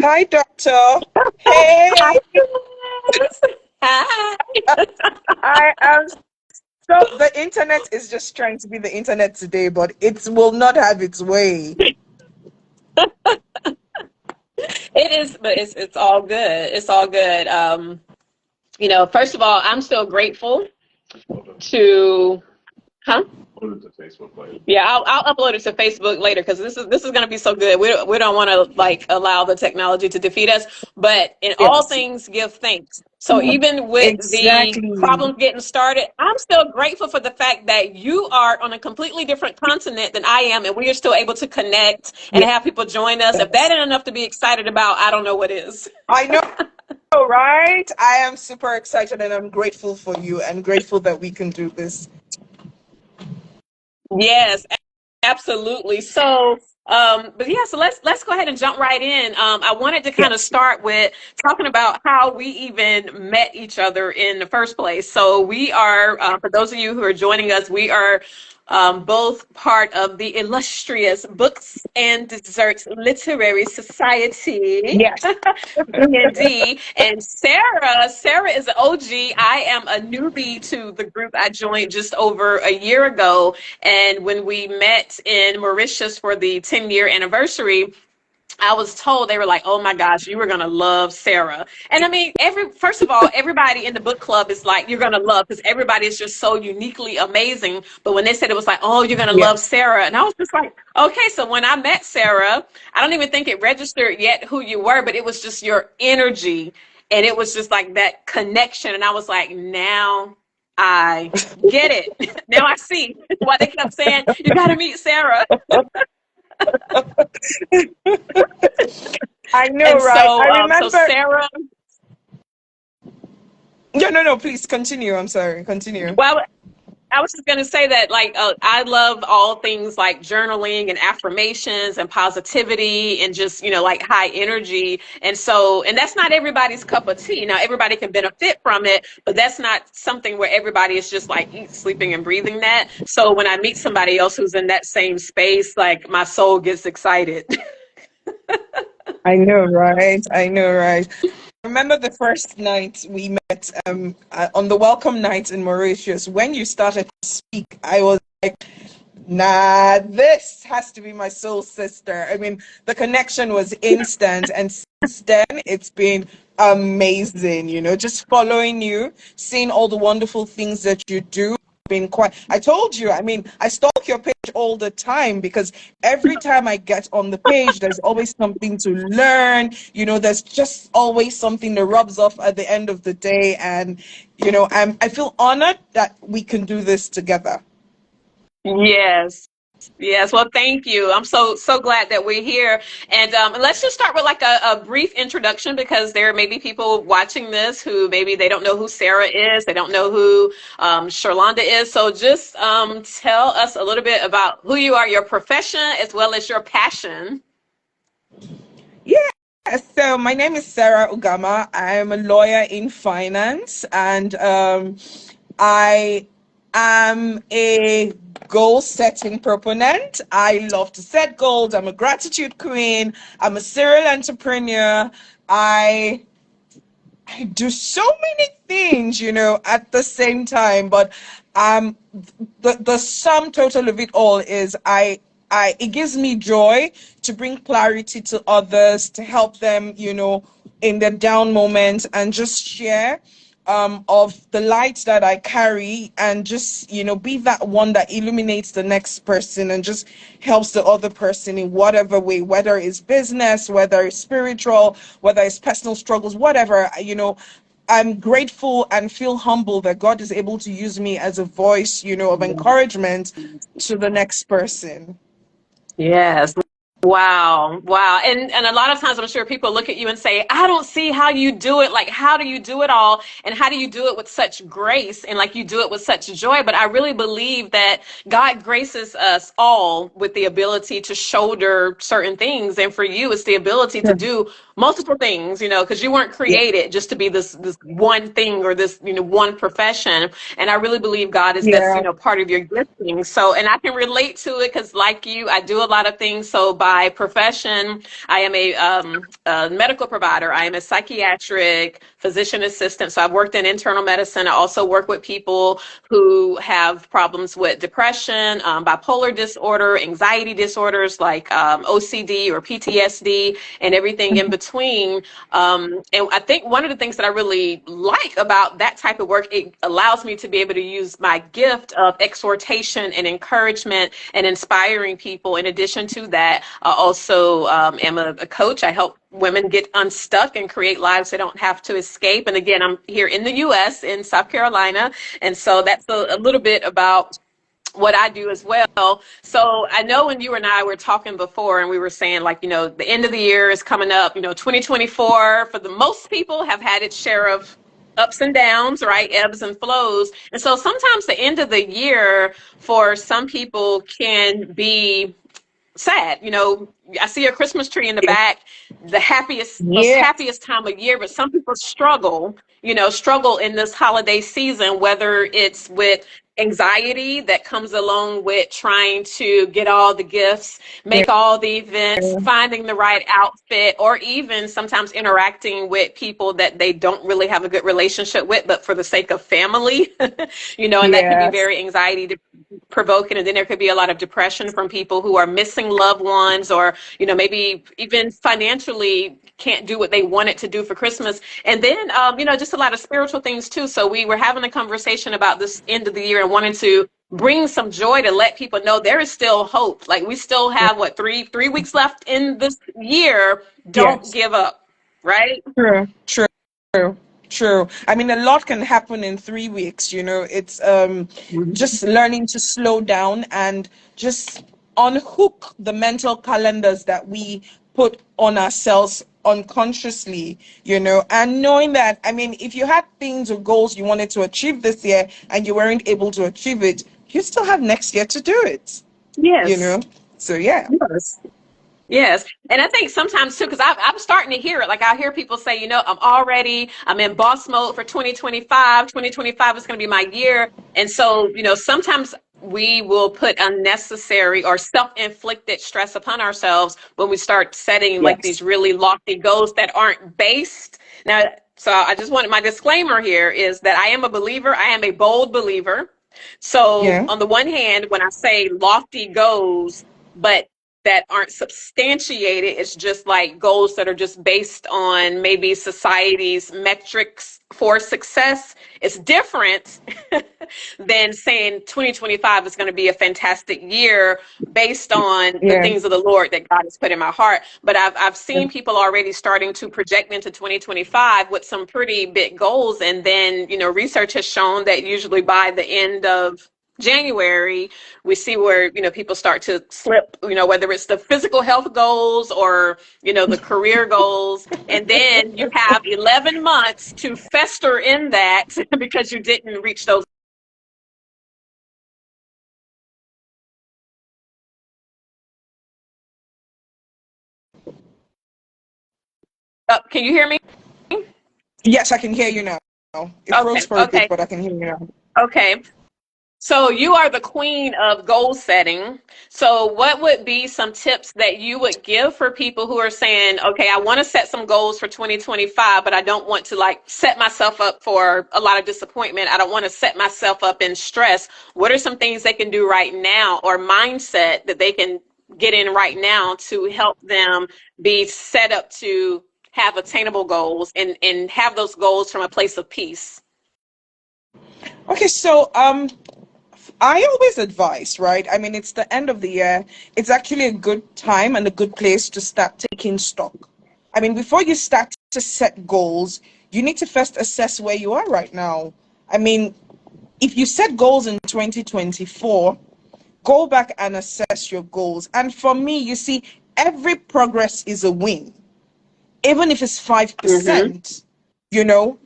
Hi, doctor. Hey, Yes. Hi. I am so the internet is just trying to be the internet today, but it will not have its way. It is, but it's all good. It's all good. First of all, I'm still grateful to, huh? Yeah, I'll upload it to Facebook later because this is going to be so good. We don't want to like allow the technology to defeat us, but in all Yes, things, give thanks. So even with the exactly. problems getting started, I'm still grateful for the fact that you are on a completely different continent than I am, and we are still able to connect and have people join us. If that Yes, ain't enough to be excited about, I don't know what is. I know, right? I am super excited and I'm grateful for you and grateful that we can do this. Yes, absolutely. But yeah, so let's go ahead and jump right in. I wanted to kind of Yes. start with talking about how we even met each other in the first place. So we are, for those of you who are joining us, we are both part of the illustrious Books and Desserts Literary Society. Yes. B&D. And Sarah is an OG. I am a newbie to the group. I joined just over a year ago. And when we met in Mauritius for the 10-year anniversary, I was told, they were like, "Oh my gosh, you were gonna love Sarah." And I mean, first of all, everybody in the book club is like, "You're gonna love," because everybody is just so uniquely amazing. But when they said it was like, "Oh, you're gonna love Yes. Sarah," and I was just like, "Okay." So when I met Sarah, I don't even think it registered yet who you were, but it was just your energy, and it was just like that connection. And I was like, now I get it. Now I see why they kept saying you got to meet Sarah. I know, And right? I so remember. Sarah. No, no, no, please continue. I'm sorry. Continue. Well, I was just going to say that, like, I love all things like journaling and affirmations and positivity and just, like high energy. And that's not everybody's cup of tea. Now, everybody can benefit from it, but that's not something where everybody is just like eat, sleeping, and breathing that. So when I meet somebody else who's in that same space, like my soul gets excited. I know, right? I know, right? Remember the first night we met on the welcome night in Mauritius. When you started to speak, I was like, nah, this has to be my soul sister. I mean, the connection was instant, and since then it's been amazing, just following you, seeing all the wonderful things that you do. Been quite, I told you, I mean, I stalk your page all the time because every time I get on the page, there's always something to learn. There's just always something that rubs off at the end of the day. And, I feel honored that we can do this together. Yes. Yes, well, thank you. I'm so glad that we're here, and let's just start with like a brief introduction because there may be people watching this who maybe they don't know who Sarah is, they don't know who Sherlonda is. So just tell us a little bit about who you are, your profession, as well as your passion. Yeah. So my name is Sarah Ugamah. I'm a lawyer in finance, and I am a goal setting proponent. I love to set goals. I'm a gratitude queen. I'm a serial entrepreneur. I I do so many things, at the same time. But um, the sum total of it all is it gives me joy to bring clarity to others, to help them, in their down moments, and just share of the light that I carry, and just, be that one that illuminates the next person and just helps the other person in whatever way, whether it's business, whether it's spiritual, whether it's personal struggles, whatever, I'm grateful and feel humble that God is able to use me as a voice, of encouragement to the next person. Yes. Wow. Wow. And a lot of times I'm sure people look at you and say, I don't see how you do it. Like, how do you do it all? And how do you do it with such grace? And like you do it with such joy. But I really believe that God graces us all with the ability to shoulder certain things. And for you, it's the ability to do multiple things, because you weren't Yeah. created just to be this one thing or this, one profession. And I really believe God that's, Yeah. part of your gifting. So, and I can relate to it because like you, I do a lot of things. So by profession, I am a medical provider. I am a psychiatric physician assistant. So I've worked in internal medicine. I also work with people who have problems with depression, bipolar disorder, anxiety disorders like OCD or PTSD, and everything in between. And I think one of the things that I really like about that type of work, it allows me to be able to use my gift of exhortation and encouragement and inspiring people. In addition to that, I also am a coach. I help women get unstuck and create lives they don't have to escape. And again, I'm here in the US, in South Carolina. And so that's a little bit about what I do as well. So I know when you and I were talking before and we were saying, like, the end of the year is coming up, 2024 for the most people have had its share of ups and downs, right? Ebbs and flows. And so sometimes the end of the year for some people can be sad. I see a Christmas tree in the back, the happiest, most Yeah. happiest time of year, but some people struggle in this holiday season, whether it's with anxiety that comes along with trying to get all the gifts, Yeah. make all the events, finding the right outfit, or even sometimes interacting with people that they don't really have a good relationship with, but for the sake of family, and that can be Yes. very anxiety provoking. And then there could be a lot of depression from people who are missing loved ones, or maybe even financially can't do what they wanted to do for Christmas. And then just a lot of spiritual things too. So we were having a conversation about this end of the year and wanting to bring some joy to let people know there is still hope. Like, we still have what, three weeks left in this year. Don't Yes. give up, right? True. True. True. I mean, a lot can happen in 3 weeks. It's just learning to slow down and just unhook the mental calendars that we put on ourselves unconsciously, and knowing that, I mean, if you had things or goals you wanted to achieve this year and you weren't able to achieve it, you still have next year to do it, you Yes. know? So yeah. Yes. Yes. And I think sometimes too, because I'm starting to hear it. Like, I hear people say, I'm in boss mode for 2025. 2025 is going to be my year. And so, sometimes we will put unnecessary or self-inflicted stress upon ourselves when we start setting like Yes. these really lofty goals that aren't based. Now, so I just wanted, my disclaimer here is that I am a believer. I am a bold believer. So Yeah. on the one hand, when I say lofty goals, but that aren't substantiated, it's just like goals that are just based on maybe society's metrics for success. It's different than saying 2025 is going to be a fantastic year based on the Yeah. things of the Lord that God has put in my heart. But I've seen people already starting to project into 2025 with some pretty big goals. And then, research has shown that usually by the end of January, we see where, people start to slip, whether it's the physical health goals or, the career goals. And then you have 11 months to fester in that because you didn't reach those. Can you hear me? Yes, I can hear you now. It froze Okay. for a bit, Okay. but I can hear you now. Okay. So you are the queen of goal setting. So what would be some tips that you would give for people who are saying, okay, I want to set some goals for 2025, but I don't want to like set myself up for a lot of disappointment. I don't want to set myself up in stress. What are some things they can do right now, or mindset that they can get in right now to help them be set up to have attainable goals and have those goals from a place of peace? Okay, so I always advise, right? I mean, it's the end of the year. It's actually a good time and a good place to start taking stock. I mean, before you start to set goals, you need to first assess where you are right now. I mean, if you set goals in 2024, go back and assess your goals. And for me, you see, every progress is a win, even if it's Mm-hmm. 5%, you know,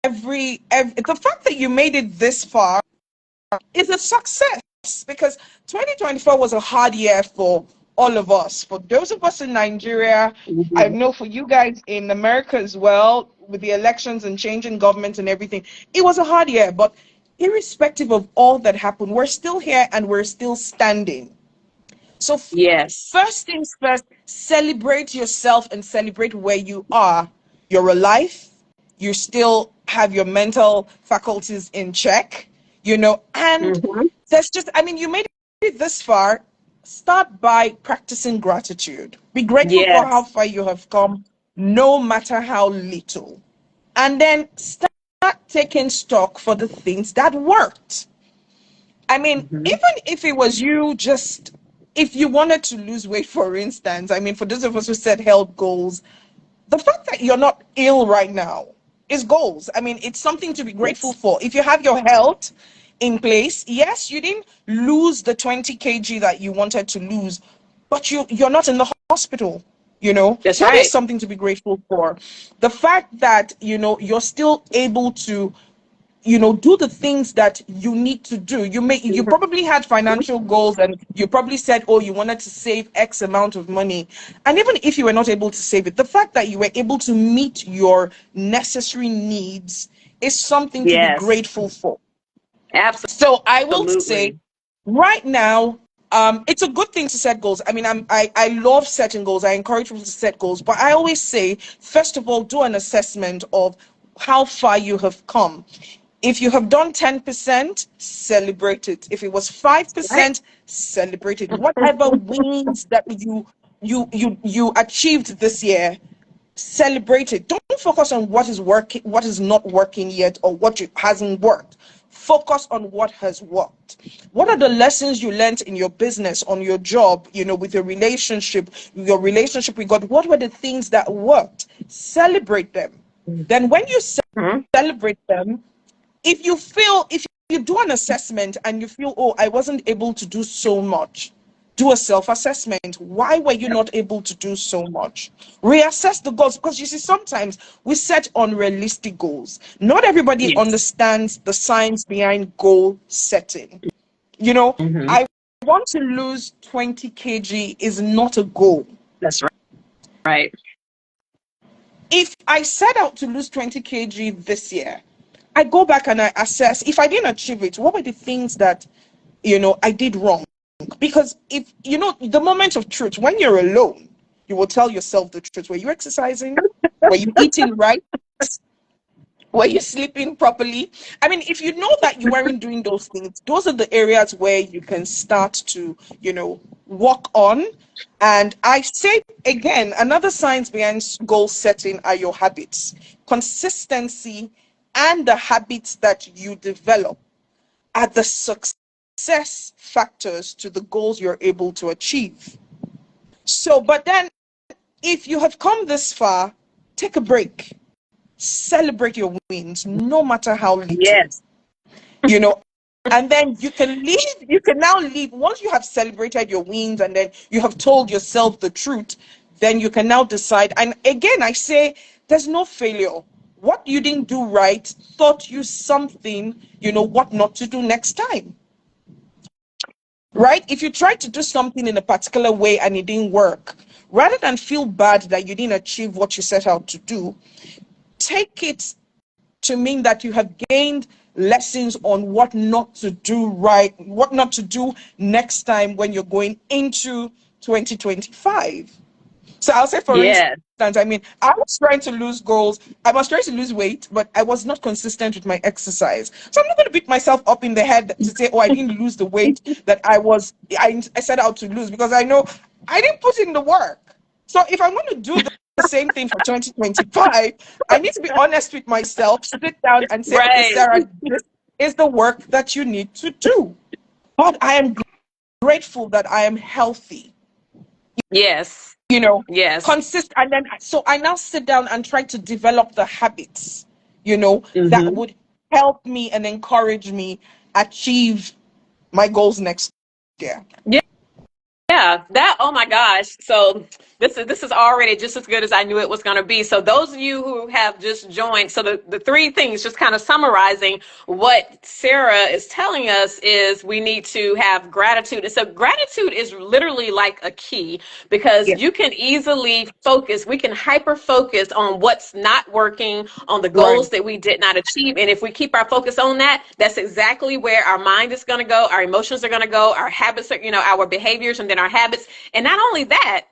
every the fact that you made it this far is a success, because 2024 was a hard year for all of us. For those of us in Nigeria, I Mm-hmm. know for you guys in America as well, with the elections and changing government and everything, it was a hard year. But irrespective of all that happened, we're still here and we're still standing. So Yes. first things first, celebrate yourself and celebrate where you are. You're alive. You still have your mental faculties in check, and Hmm. there's just, I mean, you made it this far. Start by practicing gratitude. Be grateful for how Yes. far you have come, no matter how little. And then start taking stock for the things that worked. I mean, Hmm. even if it was you just, if you wanted to lose weight, for instance, I mean, for those of us who set health goals, the fact that you're not ill right now is goals. I mean, it's something to be grateful Yes. for. If you have your health in place, yes, you didn't lose the 20 kg that you wanted to lose, but you're not in the hospital. That's That is right. something to be grateful for. The fact that you're still able to do the things that you need to do. You Mhm. probably had financial goals, and you probably said, oh, you wanted to save X amount of money. And even if you were not able to save it, the fact that you were able to meet your necessary needs is something to be Yes. grateful for. So I will say Absolutely. right now, it's a good thing to set goals. I mean, I love setting goals. I encourage people to set goals, but I always say, first of all, do an assessment of how far you have come. If you have done 10%, celebrate it. If it was Right. 5%, celebrate it. Whatever wins that you achieved this year, celebrate it. Don't focus on what is working, what is not working yet, or hasn't worked. Focus on what has worked. What are the lessons you learned in your business, on your job, with your relationship with God? What were the things that worked? Celebrate them. Then when you Mhm. celebrate them, if you do an assessment and you feel, oh, I wasn't able to do so much, do a self-assessment. Why were you not able to do so much? Reassess the goals, because you see, sometimes we set unrealistic goals. Not everybody Yes. understands the science behind goal setting. Hmm. I want to lose 20 kg is not a goal. That's right. If I set out to lose 20 kg this year, I go back and I assess, if I didn't achieve it, what were the things that I did wrong? Because if the moment of truth, when you're alone, you will tell yourself the truth. Were you exercising? Were you eating right? Were you sleeping properly? I mean, if you know that you weren't doing those things, those are the areas where you can start to, work on. And I say again, another science behind goal setting are your habits. Consistency and the habits that you develop are the success factors to the goals you're able to achieve. So, but then if you have come this far, take a break. Celebrate your wins, no matter how little. Yes. you know and then you can now leave once you have celebrated your wins, and then you have told yourself the truth. Then you can now decide, and again I say, there's no failure. What you didn't do right taught you something, what not to do next time. Right? If you tried to do something in a particular way and it didn't work, rather than feel bad that you didn't achieve what you set out to do, take it to mean that you have gained lessons on what not to do right, what not to do next time when you're going into 2025. So I'll say, for instance, Yes. I mean, I was trying to lose goals. I was trying to lose weight, but I was not consistent with my exercise. So I'm not going to beat myself up in the head to say, oh, I didn't lose the weight that I set out to lose, because I know I didn't put in the work. So if I'm going to do the same thing for 2025, I need to be honest with myself, sit down and say, okay, Right. Sarah, this is the work that you need to do. But I am grateful that I am healthy, Yes. you know Yes. consist and then so I now sit down and try to develop the habits, that Hmm. would help me and encourage me achieve my goals next year. Yeah, that, oh my gosh. So this is already just as good as I knew it was going to be. So those of you who have just joined, so the three things, just kind of summarizing what Sarah is telling us, is we need to have gratitude. And so gratitude is literally like a key, because Yeah. you can easily focus, we can hyper focus on what's not working, on the Right. goals that we did not achieve. And if we keep our focus on that, that's exactly where our mind is going to go, our emotions are going to go, our habits are, our behaviors, and then our habits. And not only that,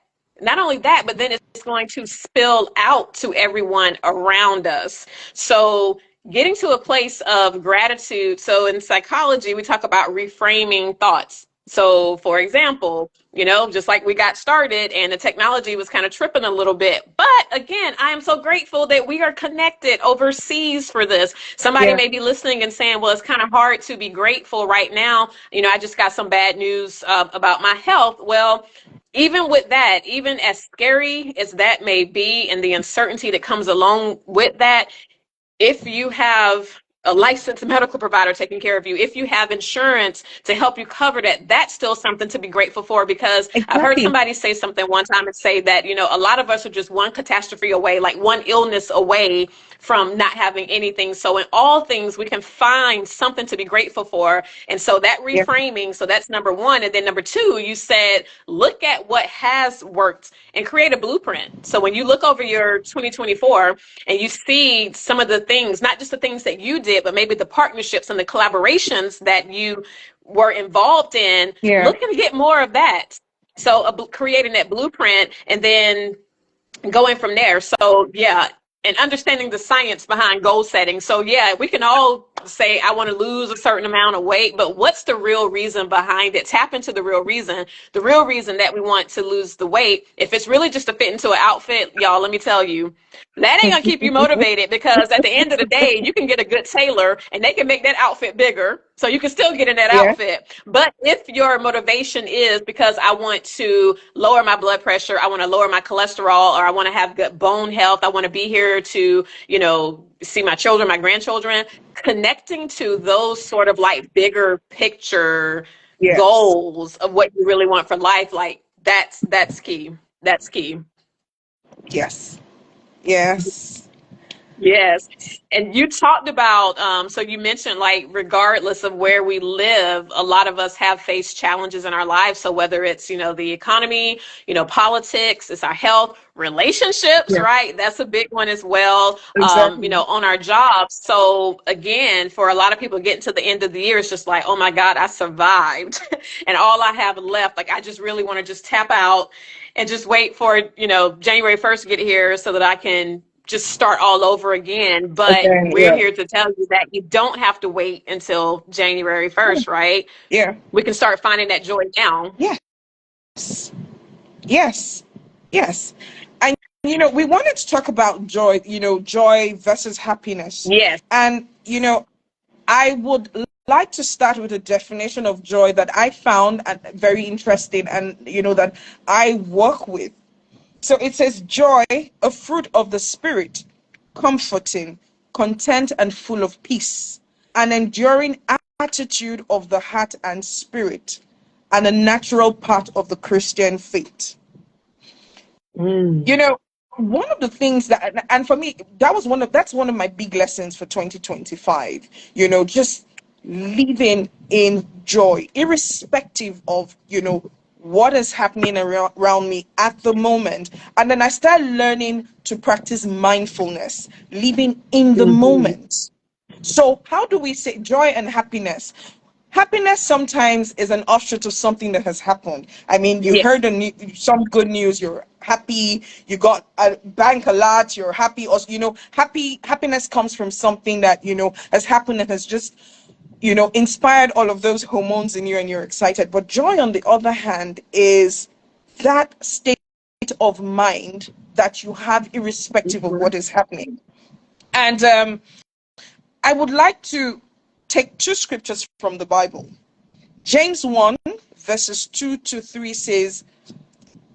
but then it's going to spill out to everyone around us. So getting to a place of gratitude. So in psychology, we talk about reframing thoughts. So for example, just like we got started and the technology was kind of tripping a little bit. But again, I am so grateful that we are connected overseas for this. Somebody Yeah. may be listening and saying, well, it's kind of hard to be grateful right now. I just got some bad news about my health. Well, even with that, even as scary as that may be and the uncertainty that comes along with that, if you have a licensed medical provider taking care of you, if you have insurance to help you cover that, that's still something to be grateful for. Because I've heard Exactly. somebody say something one time and say that, a lot of us are just one catastrophe away, like one illness away from not having anything. So in all things, we can find something to be grateful for. And so that Yeah. reframing, so that's number one. And then number two, you said, look at what has worked and create a blueprint. So when you look over your 2024 and you see some of the things, not just the things that you did, but maybe the partnerships and the collaborations that you were involved in, Yeah. look and get more of that. So creating that blueprint and then going from there. So yeah, and understanding the science behind goal setting. So yeah, we can all say I want to lose a certain amount of weight, but what's the real reason behind it? Tap into the real reason. The real reason that we want to lose the weight. If it's really just to fit into an outfit, y'all, let me tell you, that ain't gonna keep you motivated, because at the end of the day, you can get a good tailor and they can make that outfit bigger. So you can still get in that Yeah. outfit. But if your motivation is because I want to lower my blood pressure, I want to lower my cholesterol, or I want to have good bone health, I want to be here to, see my children, my grandchildren, connecting to those sort of like bigger picture Yes. goals of what you really want for life, like that's key. That's key. Yes. Yes. Yes. And you talked about, so you mentioned like, regardless of where we live, a lot of us have faced challenges in our lives. So whether it's, the economy, politics, it's our health, relationships, Yeah. right? That's a big one as well, Exactly. on our jobs. So again, for a lot of people getting to the end of the year, it's just like, oh my God, I survived. And all I have left, like, I just really want to just tap out and just wait for, January 1st to get here so that I can just start all over again. But Again. we're Yeah. here to tell you that you don't have to wait until January 1st, right? Yeah. We can start finding that joy now. Yes. Yes. Yes. And we wanted to talk about joy, joy versus happiness. Yes. And I would like to start with a definition of joy that I found very interesting, and that I work with. So it says joy, a fruit of the spirit, comforting, content and full of peace, an enduring attitude of the heart and spirit, and a natural part of the Christian faith. Mm. You know, one of the things that, and for me, that's one of my big lessons for 2025, just living in joy, irrespective of, what is happening around me at the moment. And then I start learning to practice mindfulness, living in the Hmm. moment. So, how do we say joy and happiness? Happiness sometimes is an offshoot of something that has happened. I mean, you Yeah. heard some good news, you're happy, you got a bank alert, you're happy. Also, happiness comes from something that, has happened and has just, inspired all of those hormones in you and you're excited. But joy, on the other hand, is that state of mind that you have irrespective of Hmm. what is happening. And I would like to take two scriptures from the Bible. James 1, verses 2 to 3 says,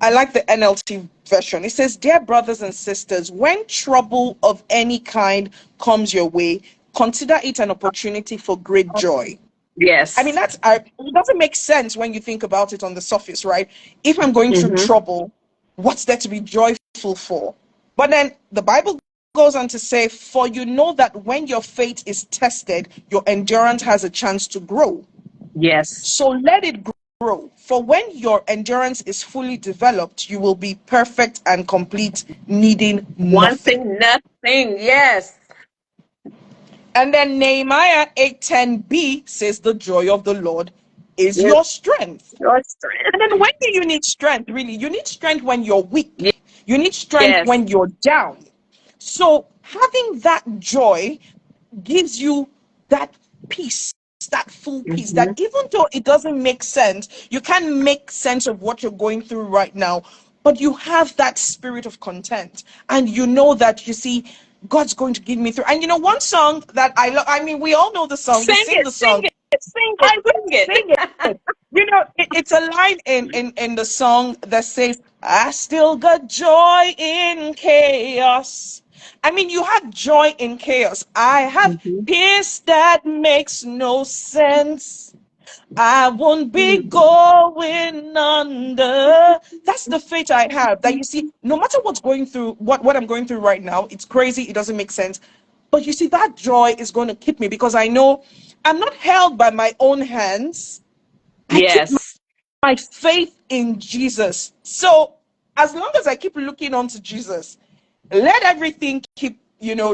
I like the NLT version. It says, Dear brothers and sisters, when trouble of any kind comes your way, consider it an opportunity for great joy. I mean, Yes. it doesn't make sense when you think about it on the surface, right? If I'm going through Hmm. trouble, what's there to be joyful for? But then the Bible goes on to say, For you know that when your faith is tested, your endurance has a chance to grow. Yes. So let it grow. For when your endurance is fully developed, you will be perfect and complete, needing One nothing. thing, nothing. Yes. And then Nehemiah 8:10b says, The joy of the Lord. is Your, your strength. your And strength. then when do you need strength, really? You need strength when you're Ye- weak. You need strength Yes. when you're down. So having that joy gives you that peace, that full peace, that Hmm. even though it doesn't make sense, you can't make sense of what you're going through right now, but you have that spirit of content. And you know that, you see, God's going to give me through. And you know, one song that I love, I mean, we all know the song, we Sing sing it, the sing song. it, sing it, I will sing sing it. it. You know, it's a line in the song that says, I still got joy in chaos. I mean, you have joy in chaos. I have Hmm. peace that makes no sense. I won't be going under. That's the faith I have. That, you see, no matter what's going through, what I'm going through right now, it's crazy, it doesn't make sense. But you see, that joy is going to keep me because I know I'm not held by my own hands. I keep Yes. my faith in Jesus. So as long as I keep looking onto Jesus, let everything keep,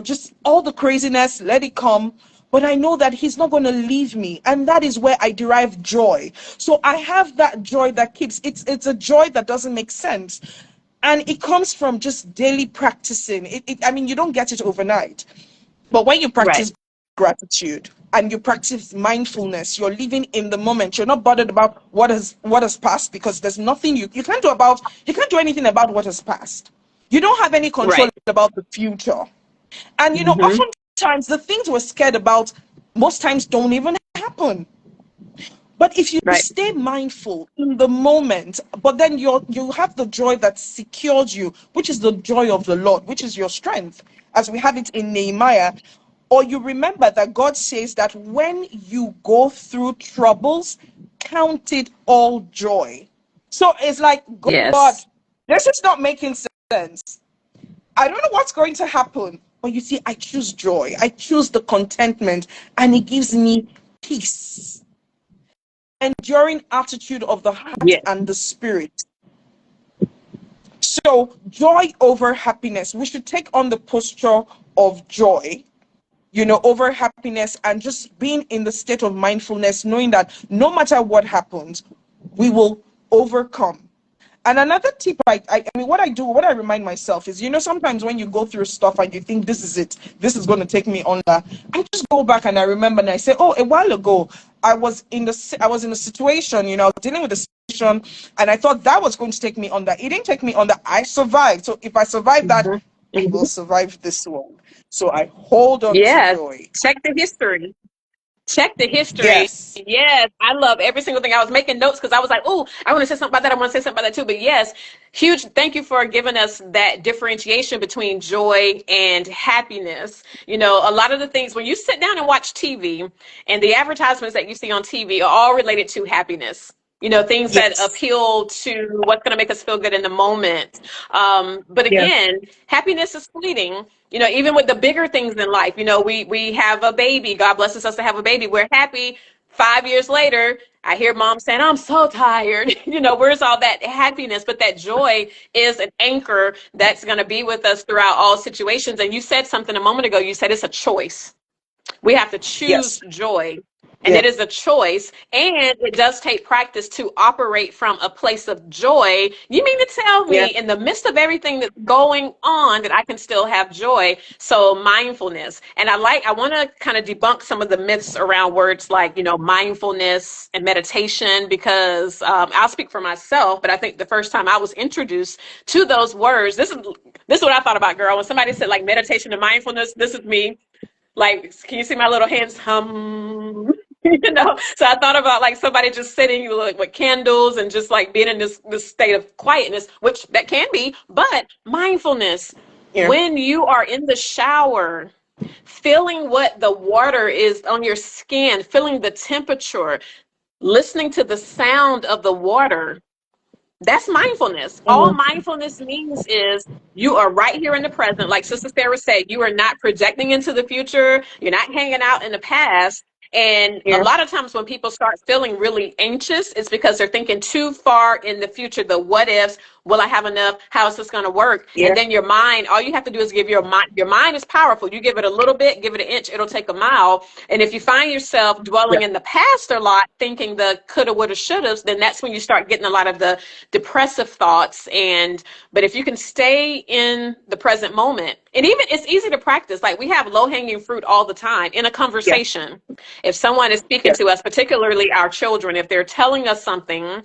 just all the craziness, let it come. But I know that He's not going to leave me. And that is where I derive joy. So I have that joy that keeps, it's a joy that doesn't make sense. And it comes from just daily practicing. I mean, you don't get it overnight. But when you Right. practice gratitude and you practice mindfulness, you're living in the moment. You're not bothered about what has passed, because there's nothing you can't do about, you can't do anything about what has passed. You don't have any control Right. about the future. And Hmm. oftentimes the things we're scared about most times don't even happen. But if you Right. stay mindful in the moment, but then you have the joy that secures you, which is the joy of the Lord, which is your strength, as we have it in Nehemiah. Or you remember that God says that when you go through troubles, count it all joy. So it's like, God, Yes. this is not making sense. I don't know what's going to happen. But you see, I choose joy. I choose the contentment, and it gives me peace, enduring attitude of the heart Yeah. and the spirit. So, joy over happiness. We should take on the posture of joy, over happiness, and just being in the state of mindfulness, knowing that no matter what happens, we will overcome. And another tip, I mean, what I do, what I remind myself is, sometimes when you go through stuff and you think this is it, this is going to take me under, I just go back and I remember and I say, oh, a while ago, I was in a situation, dealing with a situation, and I thought that was going to take me under. It didn't take me under. I survived. So if I survived that, Hmm. I will Hmm. survive this one. So I hold on to Yes. joy. Check the history. Check the history. Yes. Yes, I love every single thing. I was making notes because I was like, oh, I want to say something about that. I want to say something about that too. But yes, huge thank you for giving us that differentiation between joy and happiness. A lot of the things when you sit down and watch TV and the advertisements that you see on TV are all related to happiness. Things that Yes. appeal to what's going to make us feel good in the moment. But Yeah. again, happiness is fleeting. Even with the bigger things in life, we have a baby. God blesses us to have a baby. We're happy. 5 years later, I hear mom saying, I'm so tired. Where's all that happiness? But that joy is an anchor that's going to be with us throughout all situations. And you said something a moment ago. You said it's a choice. We have to choose Yes. joy. And Yeah. it is a choice. And it does take practice to operate from a place of joy. You mean to tell Yeah. me, in the midst of everything that's going on, that I can still have joy? So, mindfulness. And I want to kind of debunk some of the myths around words like, mindfulness and meditation, because I'll speak for myself, but I think the first time I was introduced to those words, this is what I thought about, girl. When somebody said like meditation and mindfulness, this is me. Like, can you see my little hands hum? So I thought about like somebody just sitting like with candles and just like being in this state of quietness, which that can be, but mindfulness. Yeah. When you are in the shower, feeling what the water is on your skin, feeling the temperature, listening to the sound of the water, that's mindfulness. All Mhm. mindfulness means is you are right here in the present. Like Sister Sarah said, you are not projecting into the future. You're not hanging out in the past. And a Yeah. lot of times when people start feeling really anxious, it's because they're thinking too far in the future, the what ifs. Will I have enough? How is this going to work? And Yeah. then your mind, all you have to do is give your mind is powerful. You give it a little bit, give it an inch, it'll take a mile. And if you find yourself dwelling Yeah. in the past a lot, thinking the coulda, woulda, shouldas, then that's when you start getting a lot of the depressive thoughts. But if you can stay in the present moment, and even it's easy to practice. Like we have low hanging fruit all the time in a Yeah. conversation. If someone is speaking Yeah. to us, particularly our children, if they're telling us something,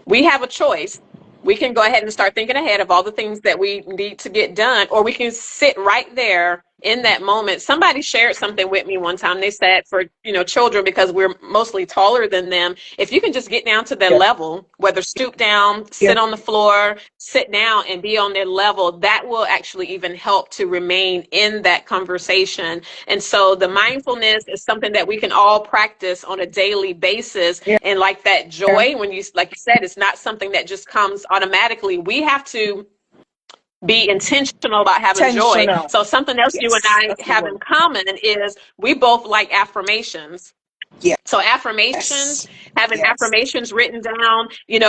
we have a choice. We can go ahead and start thinking ahead of all the things that we need to get done, or we can sit right there in that moment. Somebody shared something with me one time. They said for, children, because we're mostly taller than them, if you can just get down to their Yeah. level, whether stoop down, Yeah. sit on the floor, sit down and be on their level, that will actually even help to remain in that conversation. And so the mindfulness is something that we can all practice on a daily basis. Yeah. And like that Yeah. joy, like you said, it's not something that just comes automatically. We have to be intentional about having joy. Intentional. So something else you and Yes. I That's the have in word. common is we both like affirmations. So affirmations, Yes. having Yes. affirmations written down,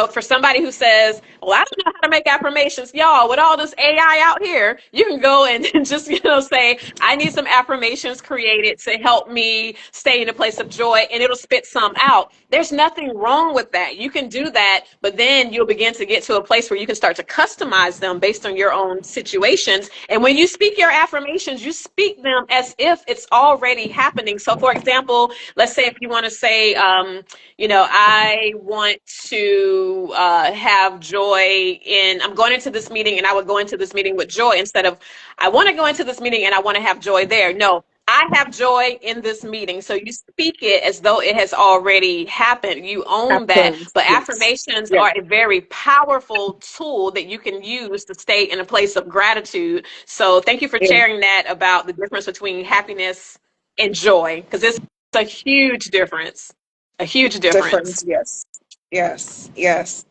for somebody who says, well, I don't know how to make affirmations, y'all, with all this AI out here, you can go and just, say, I need some affirmations created to help me stay in a place of joy, and it'll spit some out. There's nothing wrong with that. You can do that, but then you'll begin to get to a place where you can start to customize them based on your own situations. And when you speak your affirmations, you speak them as if it's already happening. So for example, let's say if you want to say, I want to have joy I'm going into this meeting and I would go into this meeting with joy, instead of I want to go into this meeting and I want to have joy there. No, I have joy in this meeting. So you speak it as though it has already happened. You own that. Happens. But Yes. affirmations Yeah. are a very powerful tool that you can use to stay in a place of gratitude. So thank you for Yeah. sharing that about the difference between happiness and joy, because it's a huge difference. A huge difference. Different. Yes. Yes. Yes.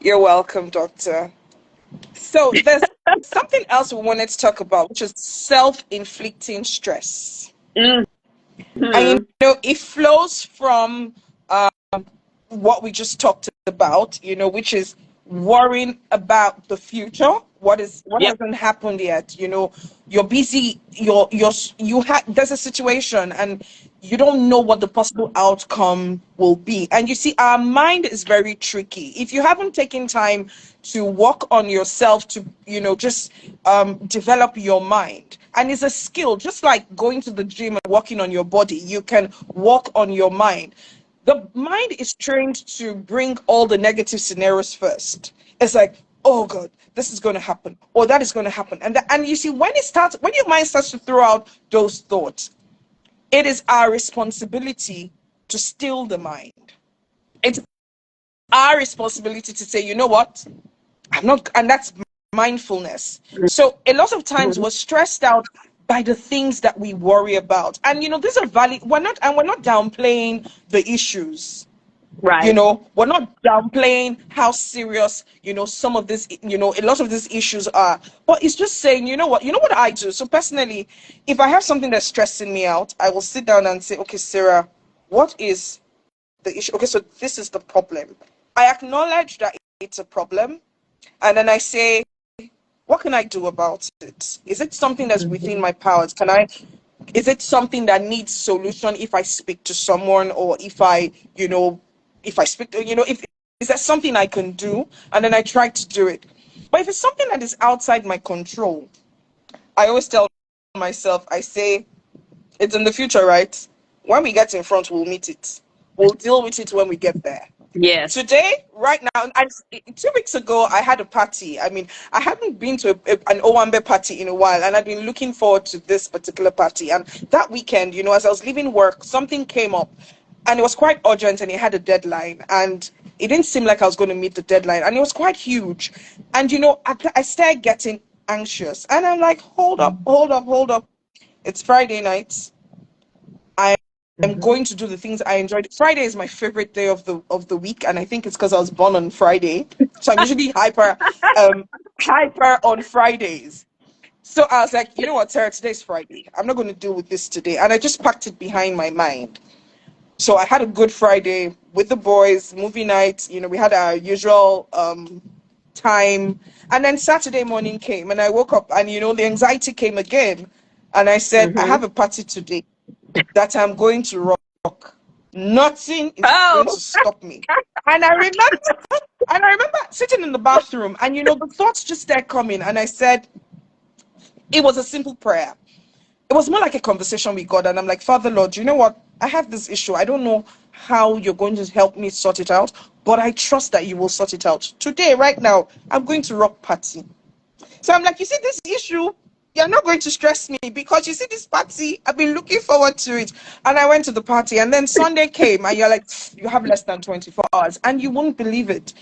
You're welcome, doctor. So there's something else we wanted to talk about, which is self-inflicting stress. And Mm-hmm. it flows from what we just talked about, which is worrying about the future. What Yep. hasn't happened yet? You're busy. There's a situation, and you don't know what the possible outcome will be. And you see, our mind is very tricky. If you haven't taken time to work on yourself, to just develop your mind, and it's a skill, just like going to the gym and working on your body. You can work on your mind. The mind is trained to bring all the negative scenarios first. It's like, oh God, this is going to happen, or that is going to happen, and you see, when your mind starts to throw out those thoughts, it is our responsibility to still the mind. It's our responsibility to say, you know what, I'm not, and that's mindfulness. So a lot of times Mm-hmm. we're stressed out by the things that we worry about, and these are valid. We're not downplaying the issues. Right. We're not downplaying how serious, some of this, a lot of these issues are. But it's just saying, you know what I do. So personally, if I have something that's stressing me out, I will sit down and say, okay, Sarah, what is the issue? Okay, so this is the problem. I acknowledge that it's a problem, and then I say, what can I do about it? Is it something that's within my powers? Is it something that needs solution if I speak to someone, or if I speak to, if is that something I can do? And then I try to do it. But if it's something that is outside my control, I always tell myself, I say, it's in the future, right? When we get in front, we'll meet it. We'll deal with it when we get there. Yes. Today, right now, and 2 weeks ago, I had a party. I mean, I hadn't been to an Owambe party in a while, and I'd been looking forward to this particular party. And that weekend, as I was leaving work, something came up, and it was quite urgent, and it had a deadline, and it didn't seem like I was going to meet the deadline, and it was quite huge. And I started getting anxious, and I'm like, hold up, hold up, hold up. It's Friday night. I'm going to do the things I enjoyed. Friday is my favorite day of the week, and I think it's because I was born on Friday. So I'm usually hyper on Fridays. So I was like, you know what, Sarah, today's Friday. I'm not going to deal with this today. And I just packed it behind my mind. So I had a good Friday with the boys, movie night. We had our usual time. And then Saturday morning came and I woke up and, the anxiety came again. And I said, I Mm-hmm. have a party today that I'm going to rock. Nothing is going Oh, to stop me. And I remember sitting in the bathroom and, the thoughts just started coming. And I said, it was a simple prayer. It was more like a conversation with God. And I'm like, Father, Lord, you know what? I have this issue. I don't know how you're going to help me sort it out, but I trust that you will sort it out. Today, right now, I'm going to rock party. So I'm like, you see, this issue, you're not going to stress me because you see this party, I've been looking forward to it. And I went to the party, and then Sunday came, and you're like, you have less than 24 hours, and you won't believe it.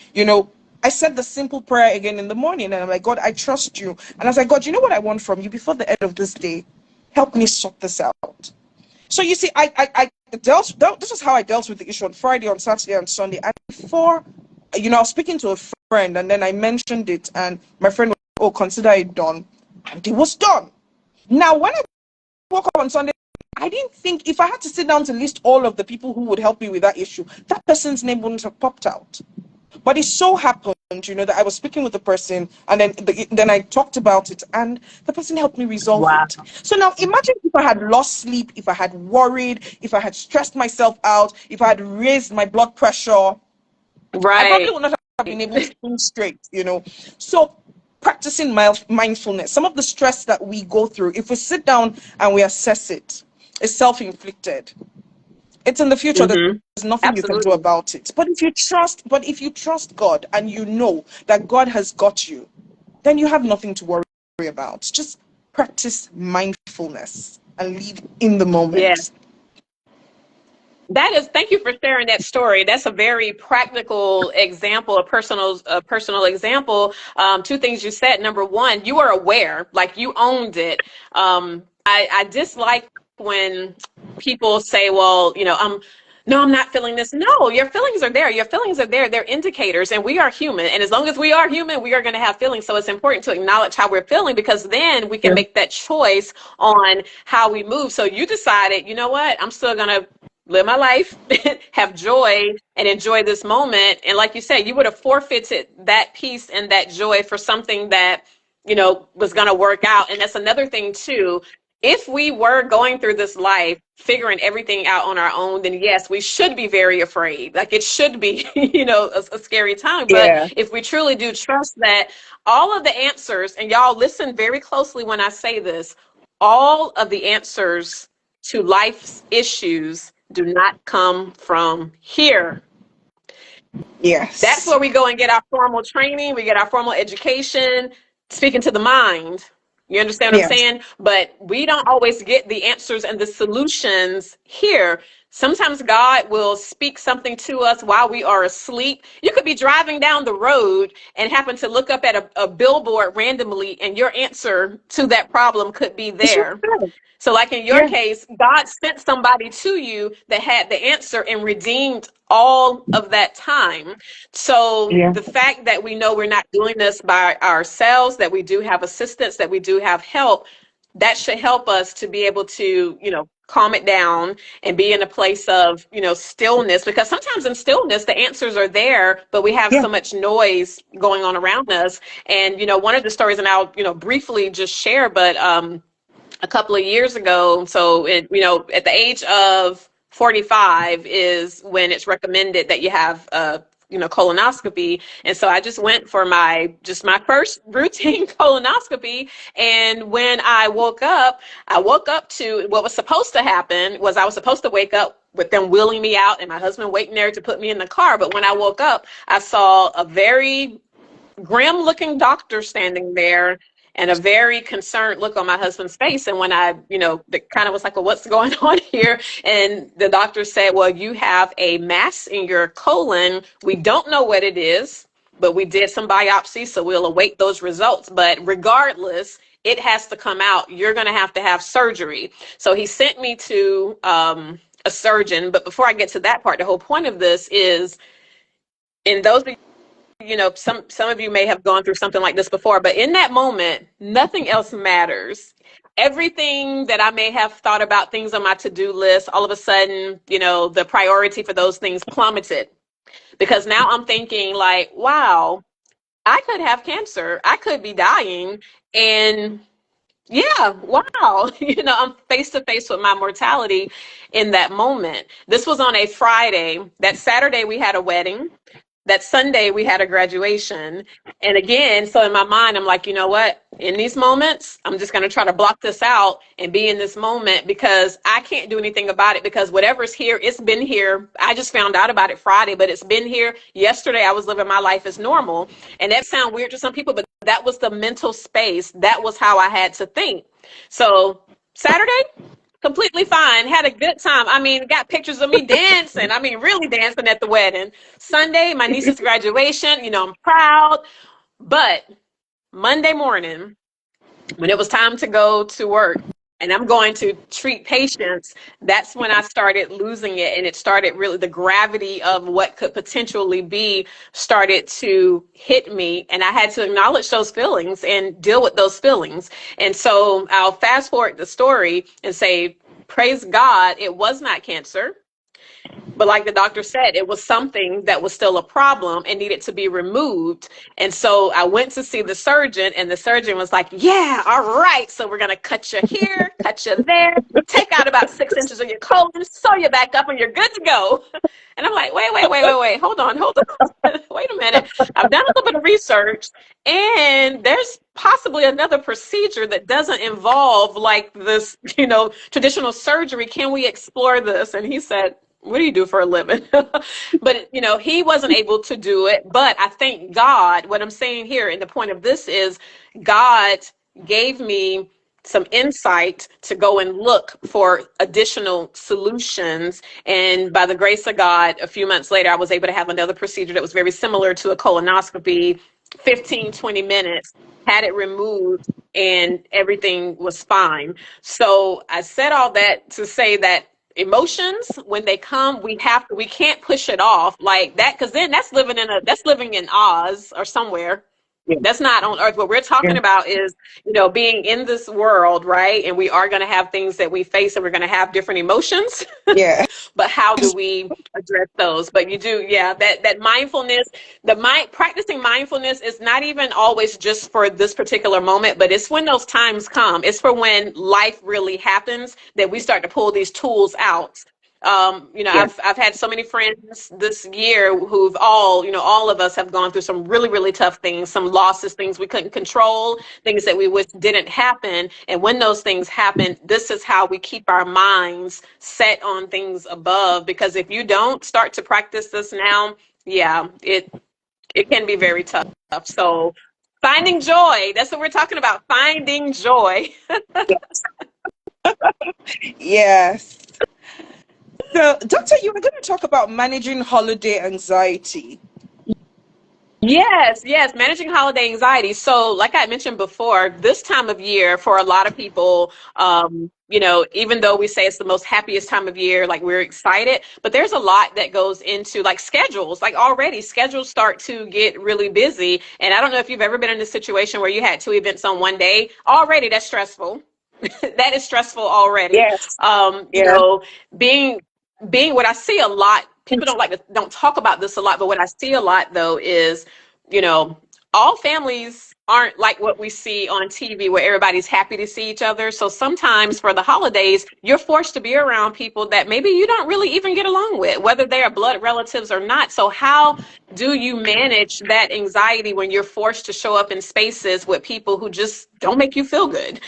I said the simple prayer again in the morning, and I'm like, God, I trust you. And I was like, God, you know what I want from you before the end of this day? Help me sort this out. So you see, this is how I dealt with the issue on Friday, on Saturday, and Sunday. And before, I was speaking to a friend, and then I mentioned it, and my friend was, oh, consider it done. And it was done. Now, when I woke up on Sunday, I didn't think if I had to sit down to list all of the people who would help me with that issue, that person's name wouldn't have popped out. But it so happened, that I was speaking with the person, and then I talked about it, and the person helped me resolve wow. it. So now imagine if I had lost sleep, if I had worried, if I had stressed myself out, if I had raised my blood pressure, I probably Right. would not have been able to think straight. So practicing mindfulness, some of the stress that we go through, if we sit down and we assess it, is self-inflicted. It's in the future. There's Mm-hmm. nothing you can do Absolutely. about it. But if you trust God and you know that God has got you, then you have nothing to worry about. Just practice mindfulness and live in the Yeah. moment. Thank you for sharing that story. That's a very practical example, a personal example. Two things you said. Number one, you are aware, like you owned it. I dislike when people say, well, no, I'm not feeling this. No, your feelings are there. Your feelings are there. They're indicators, and we are human. And as long as we are human, we are going to have feelings. So it's important to acknowledge how we're feeling because then we can Yeah. make that choice on how we move. So you decided, you know what? I'm still going to live my life, have joy, and enjoy this moment. And like you said, you would have forfeited that peace and that joy for something that, was going to work out. And that's another thing, too. If we were going through this life figuring everything out on our own, then yes, we should be very afraid. Like it should be, a scary time. But Yeah. if we truly do trust that all of the answers, and y'all listen very closely when I say this, all of the answers to life's issues do not come from here. That's Yes. where we go and get our formal training, we get our formal education, speaking to the mind. You understand what I'm Yes. saying? But we don't always get the answers and the solutions here. Sometimes God will speak something to us while we are asleep. You could be driving down the road and happen to look up at a billboard randomly, and your answer to that problem could be It's there. right. So, like in your Yeah. case, God sent somebody to you that had the answer and redeemed all of that time. So, Yeah. the fact that we know we're not doing this by ourselves, that we do have assistance, that we do have help, that should help us to be able to, calm it down and be in a place of, stillness. Because sometimes in stillness, the answers are there, but we have Yeah. so much noise going on around us. And, one of the stories, and I'll, briefly just share, but, a couple of years ago. So, at the age of 45 is when it's recommended that you have colonoscopy. And so I just went for my first routine colonoscopy. And when I woke up to what was supposed to happen was I was supposed to wake up with them wheeling me out and my husband waiting there to put me in the car. But when I woke up, I saw a very grim looking doctor standing there and a very concerned look on my husband's face. And when I, kind of was like, well, what's going on here? And the doctor said, well, you have a mass in your colon. We don't know what it is, but we did some biopsies, so we'll await those results. But regardless, it has to come out. You're going to have surgery. So he sent me to a surgeon. But before I get to that part, the whole point of this is in those some of you may have gone through something like this before, but in that moment, nothing else matters. Everything that I may have thought about, things on my to-do list, all of a sudden, the priority for those things plummeted because now I'm thinking like, wow, I could have cancer. I could be dying. And yeah, wow. I'm face to face with my mortality in that moment. This was on a Friday. That Saturday, we had a wedding. That Sunday, we had a graduation. And again, so in my mind, I'm like, you know what? In these moments, I'm just going to try to block this out and be in this moment because I can't do anything about it because whatever's here, it's been here. I just found out about it Friday, but it's been here. Yesterday, I was living my life as normal. And that sounds weird to some people, but that was the mental space. That was how I had to think. So Saturday, completely fine. Had a good time. I mean, got pictures of me dancing. I mean, really dancing at the wedding. Sunday, my niece's graduation. I'm proud. But Monday morning, when it was time to go to work and I'm going to treat patients, that's when I started losing it. And it started really, the gravity of what could potentially be started to hit me. And I had to acknowledge those feelings and deal with those feelings. And so I'll fast forward the story and say, praise God, it was not cancer. But like the doctor said, it was something that was still a problem and needed to be removed. And so I went to see the surgeon, and the surgeon was like, yeah, all right. So we're going to cut you here, cut you there, take out about 6 inches of your colon, sew you back up, and you're good to go. And I'm like, wait, hold on. Wait a minute. I've done a little bit of research, and there's possibly another procedure that doesn't involve like this, traditional surgery. Can we explore this? And he said, what do you do for a living? But, he wasn't able to do it. But I thank God. What I'm saying here, and the point of this is God gave me some insight to go and look for additional solutions. And by the grace of God, a few months later, I was able to have another procedure that was very similar to a colonoscopy, 15, 20 minutes, had it removed, and everything was fine. So I said all that to say that emotions, when they come, we can't push it off like that, because then that's living in Oz or somewhere. Yeah. That's not on earth. What we're talking Yeah. about is, being in this world, right? And we are going to have things that we face, and we're going to have different emotions. Yeah. But how do we address those? But you do, yeah, that mindfulness, practicing mindfulness is not even always just for this particular moment, but it's when those times come. It's for when life really happens that we start to pull these tools out. Yeah. I've had so many friends this year who've all of us have gone through some really, really tough things, some losses, things we couldn't control, things that we wish didn't happen. And when those things happen, this is how we keep our minds set on things above. Because if you don't start to practice this now, yeah, it can be very tough. So finding joy, that's what we're talking about, finding joy. Yes. So, Doctor, you were going to talk about managing holiday anxiety. Yes, managing holiday anxiety. So, like I mentioned before, this time of year for a lot of people, even though we say it's the most happiest time of year, like we're excited, but there's a lot that goes into like schedules. Like already schedules start to get really busy. And I don't know if you've ever been in a situation where you had two events on one day. Already that's stressful. That is stressful already. Yes. Um, you Yeah. know, being being what I see a lot, people don't talk about this a lot, but what I see a lot though is, you know, all families aren't like what we see on TV where everybody's happy to see each other. So sometimes for the holidays, you're forced to be around people that maybe you don't really even get along with, whether they are blood relatives or not. So how do you manage that anxiety when you're forced to show up in spaces with people who just don't make you feel good?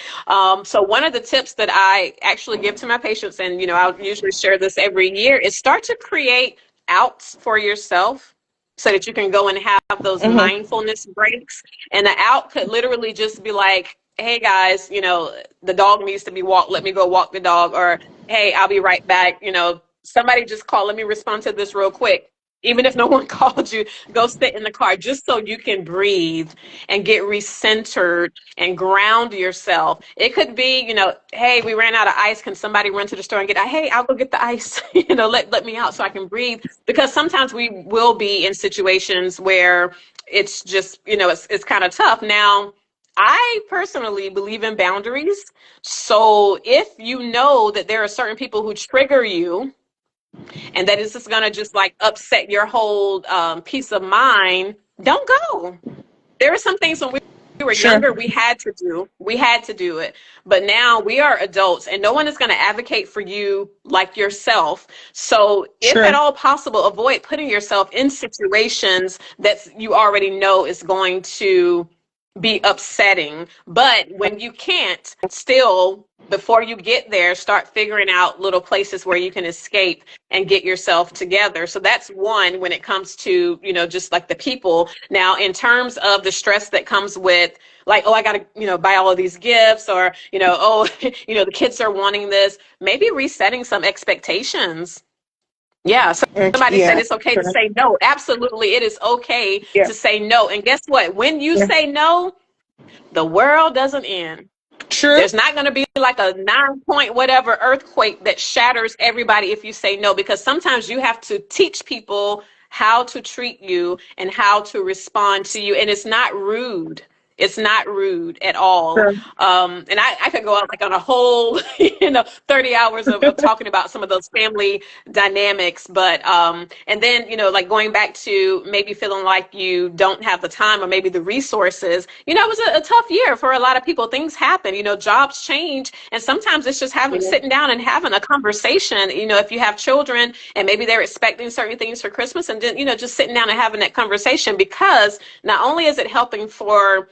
So one of the tips that I actually give to my patients, and I'll usually share this every year, is start to create outs for yourself so that you can go and have those Mm-hmm. mindfulness breaks. And the out could literally just be like, hey guys, the dog needs to be walked. Let me go walk the dog. Or, hey, I'll be right back. Somebody just called. Let me respond to this real quick. Even if no one called you, go sit in the car just so you can breathe and get recentered and ground yourself. It could be, hey, we ran out of ice. Can somebody run to the store and hey, I'll go get the ice. Let me out so I can breathe. Because sometimes we will be in situations where it's just, it's kind of tough. Now, I personally believe in boundaries. So if you know that there are certain people who trigger you, and that is going to just like upset your whole peace of mind, don't go. There are some things when we were Sure. younger we had to do. We had to do it. But now we are adults and no one is going to advocate for you like yourself. So if at Sure. all possible, avoid putting yourself in situations that you already know is going to be upsetting. But when you can't, still, before you get there, start figuring out little places where you can escape and get yourself together. So that's one when it comes to, just like the people. Now, in terms of the stress that comes with, like, oh, I got to, buy all of these gifts, or, oh, the kids are wanting this, maybe resetting some expectations. Yeah. So somebody said Yeah. it's okay to Sure. say no. Absolutely. It is okay Yeah. to say no. And guess what? When you Yeah. say no, the world doesn't end. True. There's not going to be like a 9 point whatever earthquake that shatters everybody if you say no, because sometimes you have to teach people how to treat you and how to respond to you. And it's not rude. It's not rude at all. Sure. And I could go out like on a whole, 30 hours of talking about some of those family dynamics. But, and then, like going back to maybe feeling like you don't have the time or maybe the resources, it was a tough year for a lot of people. Things happen, jobs change. And sometimes it's just having, Yeah. sitting down and having a conversation, if you have children and maybe they're expecting certain things for Christmas, and then, just sitting down and having that conversation, because not only is it helping for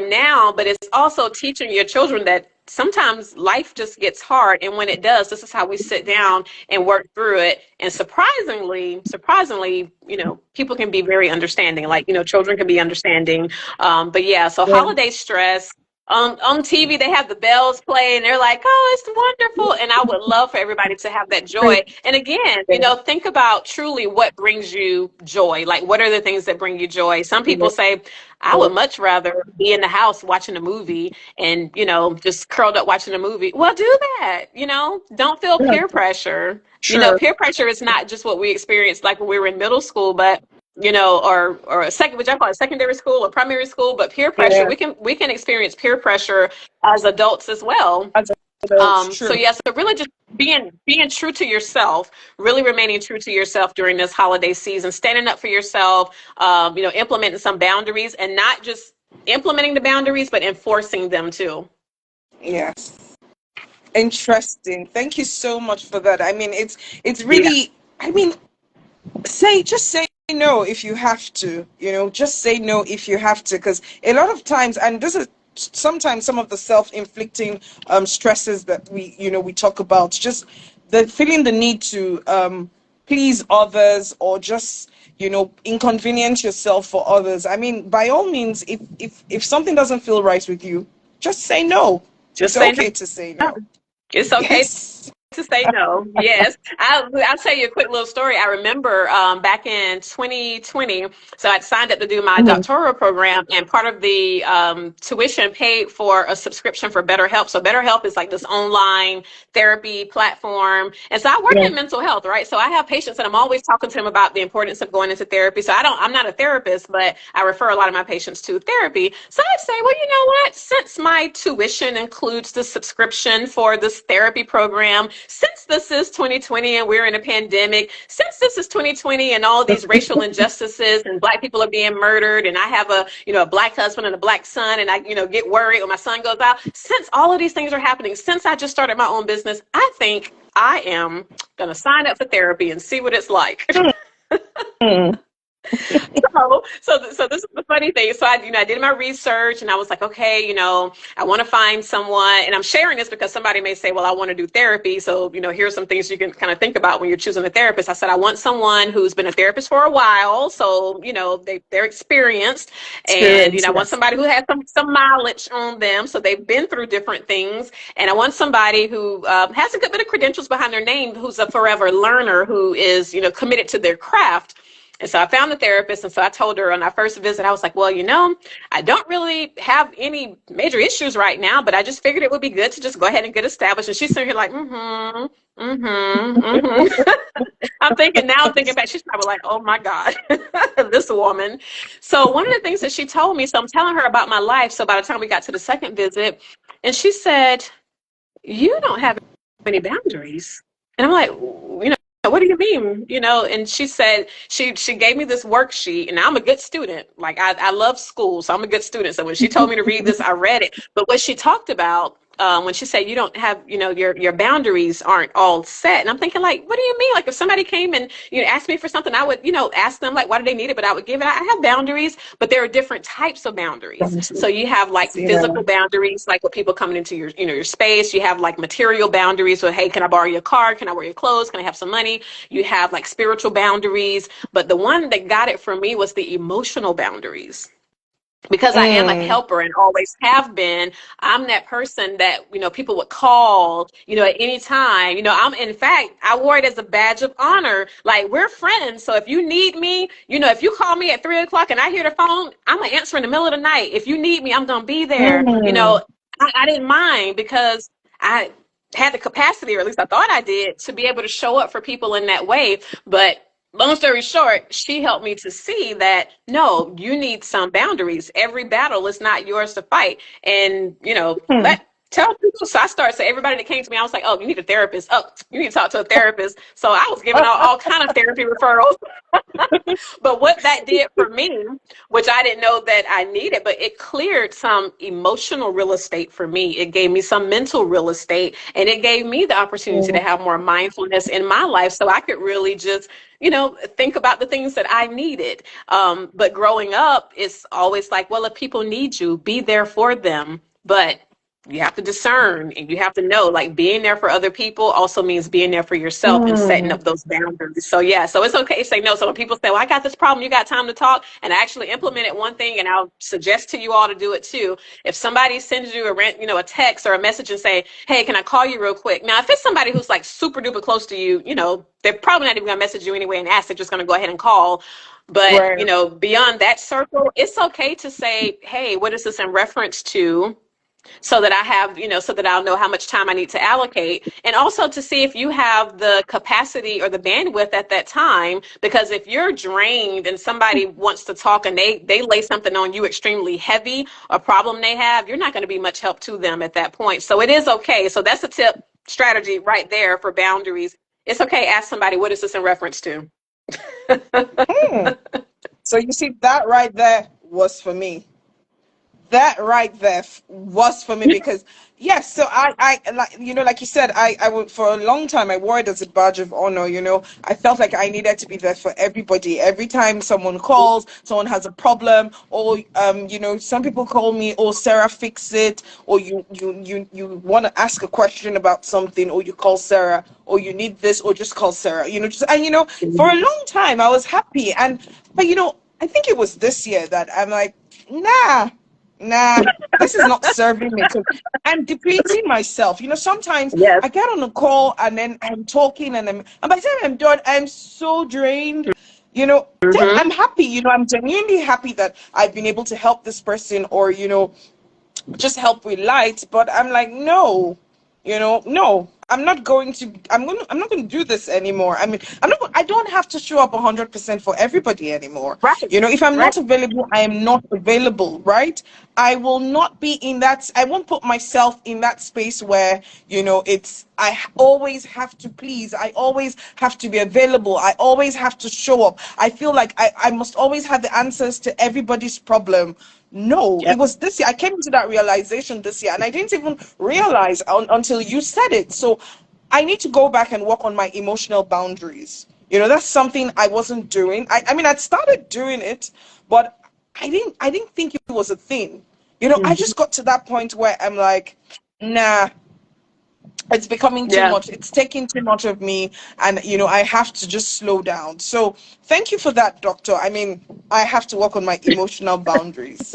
now, but it's also teaching your children that sometimes life just gets hard. And when it does, this is how we sit down and work through it. And surprisingly, people can be very understanding, like, children can be understanding. But yeah, so Yeah. holiday stress. On TV, they have the bells play and they're like, oh, it's wonderful. And I would love for everybody to have that joy. And again, think about truly what brings you joy. Like, what are the things that bring you joy? Some people say, I would much rather be in the house watching a movie and, just curled up watching a movie. Well, do that, don't feel Yeah. peer pressure. Sure. Peer pressure is not just what we experienced like when we were in middle school, but or a second, which I call it secondary school or primary school, but peer pressure, Yeah. we can experience peer pressure as adults as well. As adults. So True. yes, so really just being true to yourself, really remaining true to yourself during this holiday season, standing up for yourself, implementing some boundaries, and not just implementing the boundaries, but enforcing them too. Yes. Interesting. Thank you so much for that. I mean, it's Yeah. really. I mean, just say no if you have to. Just say no if you have to, because a lot of times, and this is sometimes some of the self-inflicting stresses that we talk about, just the feeling the need to please others, or just inconvenience yourself for others. I mean, by all means, if something doesn't feel right with you, just say no. Just It's say okay to say no. no. It's okay Yes. to say no. Yes. I'll tell you a quick little story. I remember back in 2020, so I'd signed up to do my Mhm. doctoral program, and part of the tuition paid for a subscription for BetterHelp. So BetterHelp is like this online therapy platform. And so I work Yeah. in mental health, right? So I have patients and I'm always talking to them about the importance of going into therapy. So I'm not a therapist, but I refer a lot of my patients to therapy. So I'd say, well, you know what? Since my tuition includes the subscription for this therapy program, since this is 2020 and we're in a pandemic, since this is 2020 and all these racial injustices and black people are being murdered, and I have a black husband and a black son, and I get worried when my son goes out, since all of these things are happening, since I just started my own business, I think I am going to sign up for therapy and see what it's like. Mm. So this is the funny thing. So I did my research and I was like, okay, I want to find someone, and I'm sharing this because somebody may say, well, I want to do therapy. So, here's some things you can kind of think about when you're choosing a therapist. I said, I want someone who's been a therapist for a while. So, they're experienced, and, Experience, I want yes. somebody who has some mileage on them. So they've been through different things. And I want somebody who has a good bit of credentials behind their name, who's a forever learner, who is, committed to their craft. And so I found the therapist, and so I told her on our first visit, I was like, well, I don't really have any major issues right now, but I just figured it would be good to just go ahead and get established. And she's sitting here like, I'm thinking back, she's probably like, oh my God, this woman. So one of the things that she told me, so I'm telling her about my life. So by the time we got to the second visit, and she said, you don't have any boundaries. And I'm like, what do you mean? And she said she gave me this worksheet, and I'm a good student. Like I love school, so I'm a good student. So when she told me to read this, I read it. But what she talked about, when she said you don't have, your boundaries aren't all set, and I'm thinking like, what do you mean? Like if somebody came and asked me for something, I would ask them like, why do they need it? But I would give it. I have boundaries, but there are different types of boundaries. So you have like Yeah. physical boundaries, like with people coming into your space. You have like material boundaries. So hey, can I borrow your car? Can I wear your clothes? Can I have some money? You have like spiritual boundaries, but the one that got it for me was the emotional boundaries. Because I am a Mm. helper and always have been, I'm that person that, people would call, at any time. In fact, I wore it as a badge of honor. Like, we're friends. So if you need me, if you call me at 3 o'clock and I hear the phone, I'm going to answer in the middle of the night. If you need me, I'm going to be there. Mm. I didn't mind because I had the capacity, or at least I thought I did, to be able to show up for people in that way. But long story short, she helped me to see that no, you need some boundaries. Every battle is not yours to fight. And, Mm. tell people. So I started, so everybody that came to me, I was like, oh, you need a therapist. Oh, you need to talk to a therapist. So I was giving out all kind of therapy referrals. But what that did for me, which I didn't know that I needed, but it cleared some emotional real estate for me. It gave me some mental real estate, and it gave me the opportunity to have more mindfulness in my life so I could really just, think about the things that I needed. But growing up, it's always like, well, if people need you, be there for them. But you have to discern, and you have to know, like, being there for other people also means being there for yourself and setting Mm. up those boundaries. So yeah, so it's okay to say no. So when people say, well, I got this problem, you got time to talk, and I actually implemented one thing, and I'll suggest to you all to do it too. If somebody sends you a text or a message and say, hey, can I call you real quick? Now if it's somebody who's like super duper close to you, they're probably not even gonna message you anyway and ask. They're just gonna go ahead and call. But Right. beyond that circle, it's okay to say, hey, what is this in reference to? So that I have, so that I'll know how much time I need to allocate. And also to see if you have the capacity or the bandwidth at that time. Because if you're drained and somebody wants to talk and they lay something on you extremely heavy, a problem they have, you're not going to be much help to them at that point. So it is okay. So that's a tip strategy right there for boundaries. It's okay. Ask somebody, what is this in reference to? Hmm. So you see, that right there was for me. That right there was for me because yes, so I like like you said, I would for a long time I wore it as a badge of honor. I felt like I needed to be there for everybody. Every time someone calls, someone has a problem, or some people call me, oh Sarah, fix it, or you want to ask a question about something, or you call Sarah, or you need this, or just call Sarah. Just and for a long time I was happy, but I think it was this year that I'm like, nah, this is not serving me. So I'm depleting myself. Sometimes Yes. I get on a call and then I'm talking and by the time I'm done, I'm so drained. Then Mm-hmm. I'm happy. I'm genuinely happy that I've been able to help this person or, just help with light. But I'm like, no, no, I'm not going to do this anymore. I mean, I don't have to show up 100% for everybody anymore. Right. If I'm Right. not available, I am not available, right? I will not be in that, I won't put myself in that space where, always have to please. I always have to be available. I always have to show up. I feel like I must always have the answers to everybody's problem. No, it Yep. was this year. I came to that realization this year, and I didn't even realize until you said it. So I need to go back and work on my emotional boundaries. That's something I wasn't doing. I mean, I'd started doing it, but I didn't think it was a thing. I Mhm. just got to that point where I'm like, nah, it's becoming too Yeah. much. It's taking too much of me, and I have to just slow down. So thank you for that, doctor. I mean, I have to work on my emotional boundaries.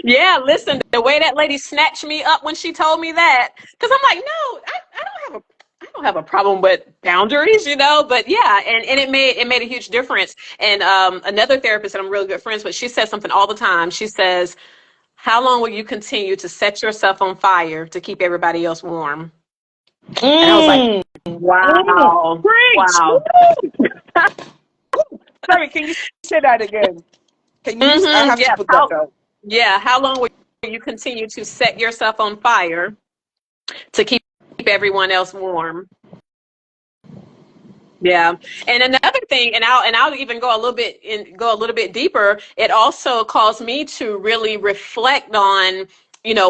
Yeah, listen, the way that lady snatched me up when she told me that, because I'm like, no, I don't have a problem with boundaries. But yeah, and it made a huge difference. And another therapist that I'm really good friends with, she says something all the time. She says, how long will you continue to set yourself on fire to keep everybody else warm? And I was like, Mm, wow, preach. wow. Woo! Sorry, can you say that again? Can you? I have to Yeah, put that down. how long will you continue to set yourself on fire to keep everyone else warm? Yeah. And another thing, and I'll even go a little bit deeper, it also caused me to really reflect on,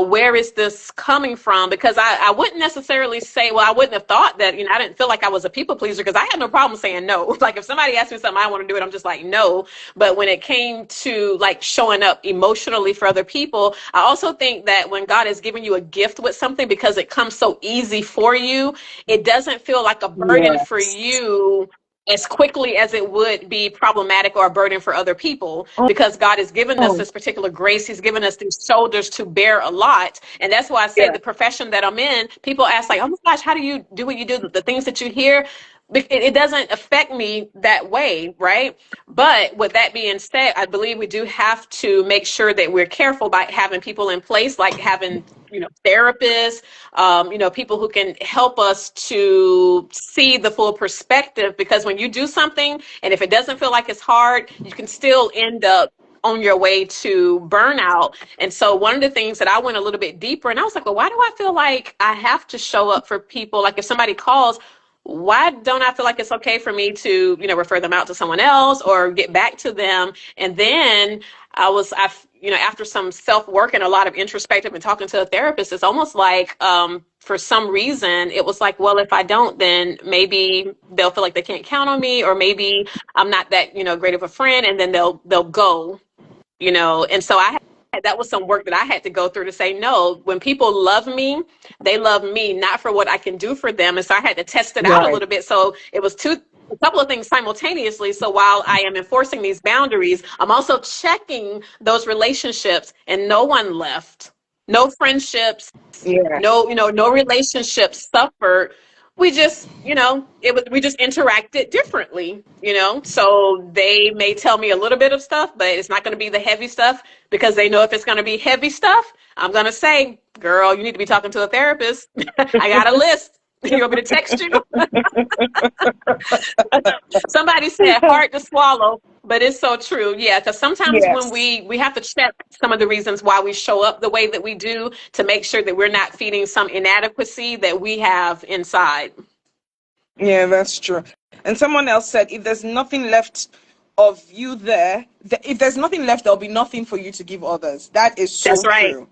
where is this coming from? Because I wouldn't necessarily say, well, I wouldn't have thought that, I didn't feel like I was a people pleaser because I had no problem saying no. Like if somebody asked me something I want to do it, I'm just like, no. But when it came to like showing up emotionally for other people, I also think that when God has given you a gift with something because it comes so easy for you, it doesn't feel like a burden for Yes. you as quickly as it would be problematic or a burden for other people, because God has given us Oh, this particular grace. He's given us these shoulders to bear a lot. And that's why I say yeah. the profession that I'm in, people ask like, oh my gosh, how do you do what you do? The things that you hear, it doesn't affect me that way, right? But with that being said, I believe we do have to make sure that we're careful by having people in place, like having, therapists, people who can help us to see the full perspective. Because when you do something, and if it doesn't feel like it's hard, you can still end up on your way to burnout. And so one of the things that I went a little bit deeper, and I was like, well, why do I feel like I have to show up for people? Like if somebody calls, why don't I feel like it's okay for me to, refer them out to someone else or get back to them? And then after some self work and a lot of introspective and talking to a therapist, it's almost like, for some reason, it was like, well, if I don't, then maybe they'll feel like they can't count on me, or maybe I'm not that, great of a friend, and then they'll go, and so that was some work that I had to go through to say, no, when people love me, they love me not for what I can do for them. And so I had to test it out a Right. little bit. So it was a couple of things simultaneously. So while I am enforcing these boundaries, I'm also checking those relationships, and no one left. No friendships, Yeah. no relationships suffered. We just, we just interacted differently, so they may tell me a little bit of stuff, but it's not going to be the heavy stuff, because they know if it's going to be heavy stuff, I'm going to say, girl, you need to be talking to a therapist. I got a list. You want me to text you? Somebody said hard to swallow, but it's so true. Yeah, because sometimes when Yes. we have to check some of the reasons why we show up the way that we do, to make sure that we're not feeding some inadequacy that we have inside. Yeah, that's true. And someone else said, if there's nothing left of you there, if there's nothing left, there'll be nothing for you to give others. That is That's so right. true.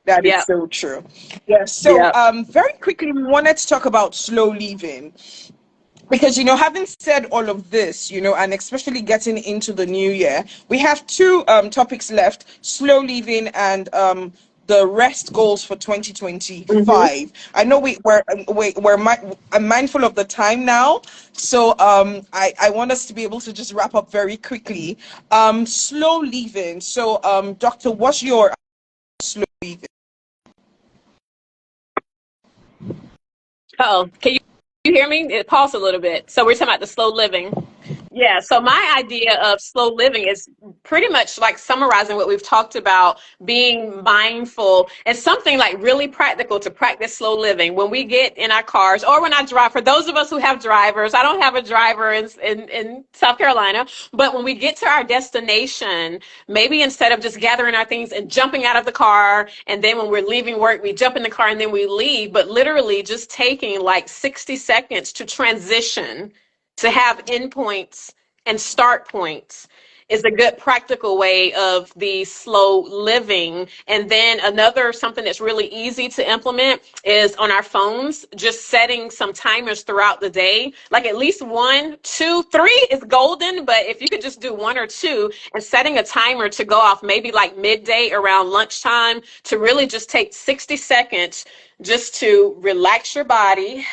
That is Yep. so true. Yeah. So, Yep. very quickly, we wanted to talk about slow living because, having said all of this, and especially getting into the new year, we have two topics left: slow living and the rest goals for Hmm. 2025. I know I'm mindful of the time now, so I want us to be able to just wrap up very quickly. Slow living. So, doctor, what's your slow living? Oh, can you hear me? It paused a little bit. So we're talking about the slow living. Yeah, so my idea of slow living is pretty much like summarizing what we've talked about, being mindful and something like really practical to practice slow living. When we get in our cars or when I drive, for those of us who have drivers, I don't have a driver in South Carolina, but when we get to our destination, maybe instead of just gathering our things and jumping out of the car, and then when we're leaving work, we jump in the car and then we leave, but literally just taking like 60 seconds to transition, to have endpoints and start points, is a good practical way of the slow living. And then another something that's really easy to implement is on our phones, just setting some timers throughout the day, like at least one, two, three is golden. But if you could just do one or two, and setting a timer to go off maybe like midday around lunchtime, to really just take 60 seconds just to relax your body,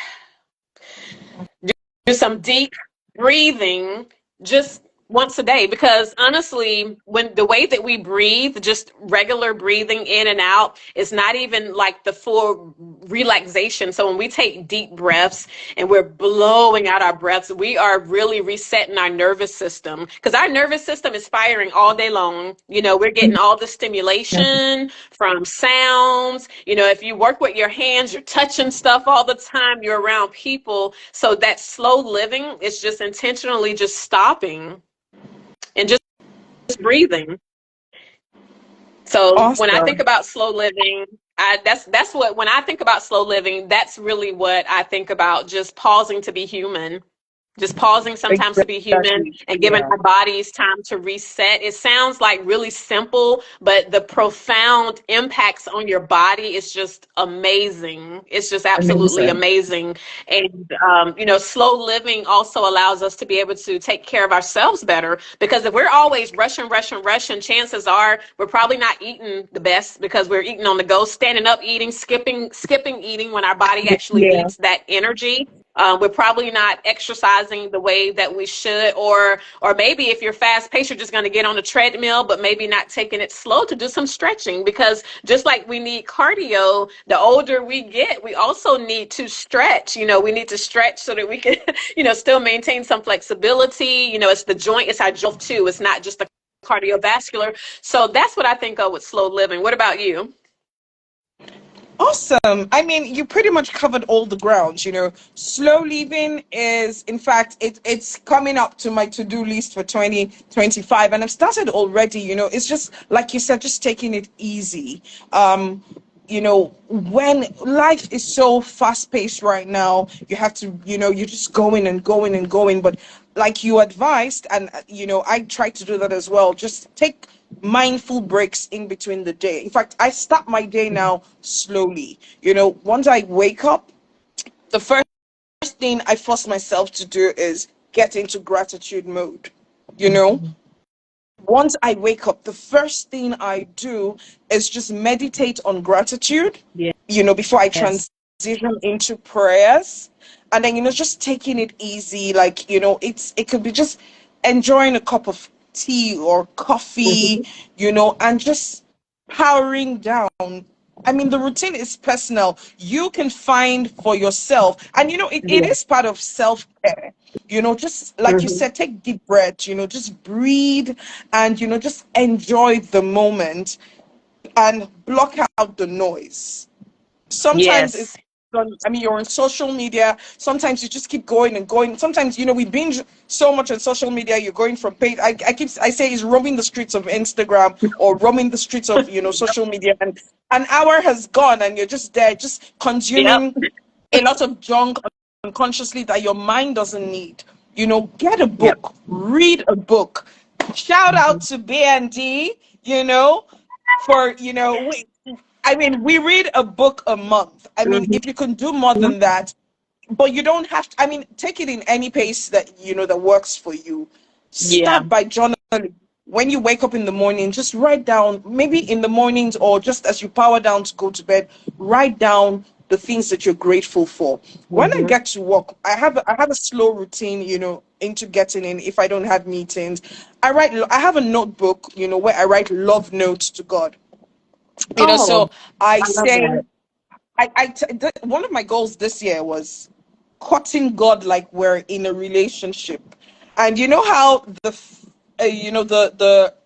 do some deep breathing just once a day. Because honestly, when the way that we breathe, just regular breathing in and out, is not even like the full relaxation. So when we take deep breaths and we're blowing out our breaths, we are really resetting our nervous system, because our nervous system is firing all day long. We're getting all the stimulation from sounds. If you work with your hands, you're touching stuff all the time, you're around people. So that slow living is just intentionally just stopping and just breathing. So when I think Awesome. about slow living, that's what, when I think about slow living, that's really what I think about, just pausing to be human. Just pausing sometimes to be human Exactly. and giving Yeah. our bodies time to reset. It sounds like really simple, but the profound impacts on your body is just amazing. It's just absolutely Amazing. amazing. And, slow living also allows us to be able to take care of ourselves better, because if we're always rushing, chances are we're probably not eating the best because we're eating on the go, standing up eating, skipping eating when our body actually Yeah. needs that energy. We're probably not exercising the way that we should, or maybe if you're fast paced, you're just going to get on the treadmill, but maybe not taking it slow to do some stretching. Because just like we need cardio, the older we get, we also need to stretch. We need to stretch so that we can, still maintain some flexibility. It's the joint, it's our joint too. It's not just the cardiovascular. So that's what I think of with slow living. What about you? Awesome. I mean, you pretty much covered all the grounds. Slow living is, in fact, it's coming up to my to-do list for 2025, and I've started already. It's just like you said, just taking it easy. When life is so fast-paced right now, you have to, you're just going and going and going. But like you advised, and I try to do that as well. Just take mindful breaks in between the day. In fact, I start my day now slowly. Once I wake up, the first thing I force myself to do is get into gratitude mode. You know, once I wake up, the first thing I do is just meditate on gratitude, before I Yes. transition into prayers. And then, just taking it easy, like, it could be just enjoying a cup of tea or coffee, Mhm. and just powering down. I mean, the routine is personal. You can find for yourself. And, it Yeah. is part of self care. Just like you Mhm. said, take deep breath, just breathe and, just enjoy the moment and block out the noise. Sometimes it's Yes. I mean, you're on social media. Sometimes you just keep going and going. Sometimes, we binge so much on social media. You're going from page. I say it's roaming the streets of Instagram or roaming the streets of, social media, and an hour has gone, and you're just there, just Yep. consuming a lot of junk unconsciously that your mind doesn't need. Get a Yep. book, read a book. Shout out to BND, for, I mean, we read a book a month. I mean, Mhm. if you can do more than that, but you don't have to, I mean, take it in any pace that, that works for you. Yeah. Start by journaling. When you wake up in the morning, just write down, maybe in the mornings or just as you power down to go to bed, write down the things that you're grateful for. When I Mhm. get to work, I have a slow routine, into getting in if I don't have meetings. I have a notebook, where I write love notes to God. Oh, So I I love say, that. one of my goals this year was courting God like we're in a relationship. And you know how the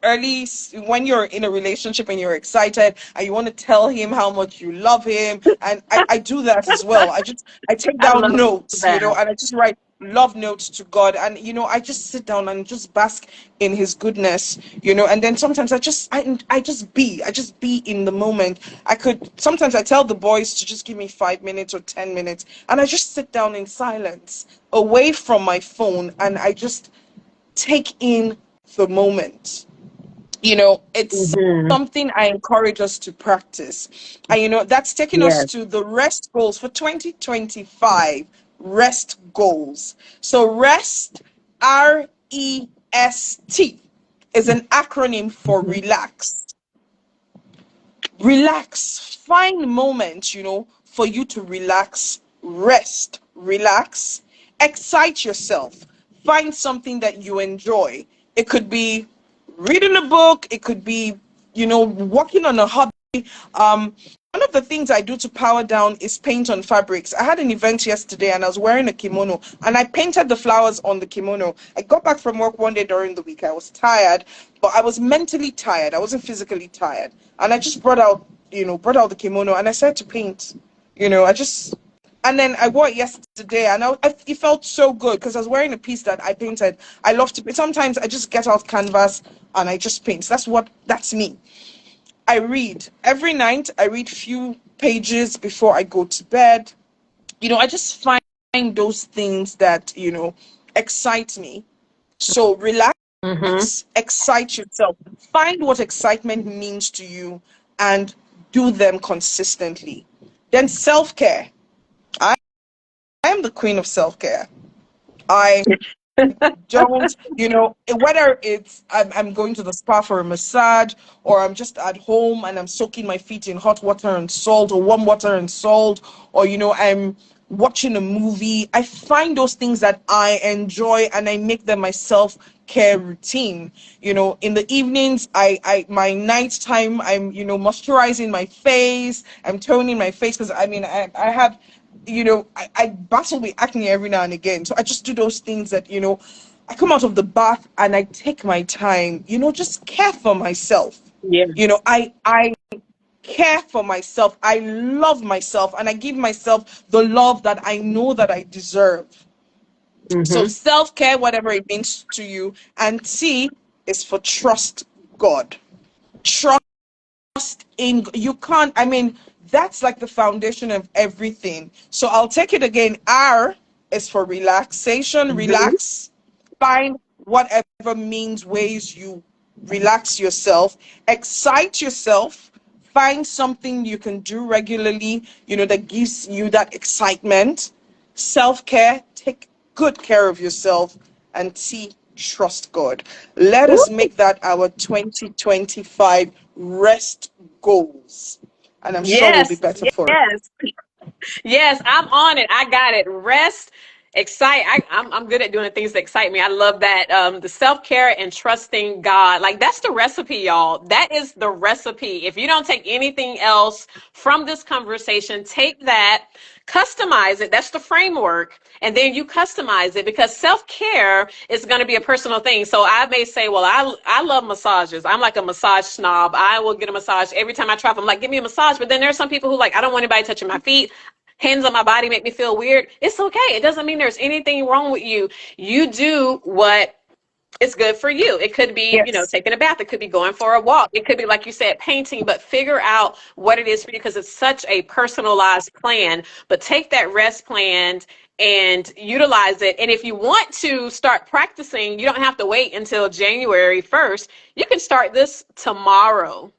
early when you're in a relationship and you're excited and you want to tell him how much you love him, and I do that as well. I take I down love notes, that. and I just write love notes to God, and I just sit down and just bask in his goodness, and then sometimes I just be in the moment. Sometimes I tell the boys to just give me 5 minutes or 10 minutes, and I just sit down in silence away from my phone, and I just take in the moment. It's Mhm. something I encourage us to practice. And that's taking us Yes. to the rest goals for 2025. Rest goals. So rest, REST, is an acronym for Mhm. relax. Relax. Find moments, for you to relax, rest, relax, excite yourself. Find something that you enjoy. It could be reading a book, it could be, working on a hobby. One of the things I do to power down is paint on fabrics. I had an event yesterday and I was wearing a kimono and I painted the flowers on the kimono. I got back from work one day during the week. I was tired, but I was mentally tired. I wasn't physically tired. And I just brought out the kimono and I started to paint. And then I wore it yesterday, and it felt so good because I was wearing a piece that I painted. I love to paint. Sometimes I just get out canvas and I just paint. That's me. I read every night. I read few pages before I go to bed. I just find those things that excite me. So relax, Mm-hmm. excite yourself. Find what excitement means to you and do them consistently. Then self care. I am the queen of self care. I don't, whether it's I'm going to the spa for a massage, or I'm just at home and I'm soaking my feet in hot water and salt, or warm water and salt, or, I'm watching a movie. I find those things that I enjoy and I make them my self care routine. In the evenings, my nighttime, I'm, moisturizing my face, I'm toning my face, because I have, I battle with acne every now and again. So I just do those things that, I come out of the bath and I take my time, just care for myself. Yeah. I care for myself. I love myself and I give myself the love that I know that I deserve. So Mm-hmm. self-care, whatever it means to you. And T is for trust God. Trust in you can't, that's like the foundation of everything. So I'll take it again. R is for relaxation. Mm-hmm. Relax. Find whatever means, ways you relax yourself. Excite yourself. Find something you can do regularly, that gives you that excitement. Self-care, take good care of yourself. And T, trust God. Let us Ooh, make that our 2025 rest goals. And I'm sure we'll be yes, better for it. yes. Yes, I'm on it. I got it. Rest, excite. I'm good at doing the things that excite me. I love that. The self care and trusting God. Like that's the recipe, y'all. That is the recipe. If you don't take anything else from this conversation, take that, customize it. That's the framework. And then you customize it because self care is going to be a personal thing. So I may say, well, I love massages. I'm like a massage snob. I will get a massage every time I travel. I'm like, give me a massage. But then there's some people who like, I don't want anybody touching my feet. Hands on my body make me feel weird. It's okay. It doesn't mean there's anything wrong with you. You do what is good for you. It could be, Yes. taking a bath. It could be going for a walk. It could be, like you said, painting, but figure out what it is for you because it's such a personalized plan. But take that rest plan and utilize it. And if you want to start practicing, you don't have to wait until January 1st. You can start this tomorrow.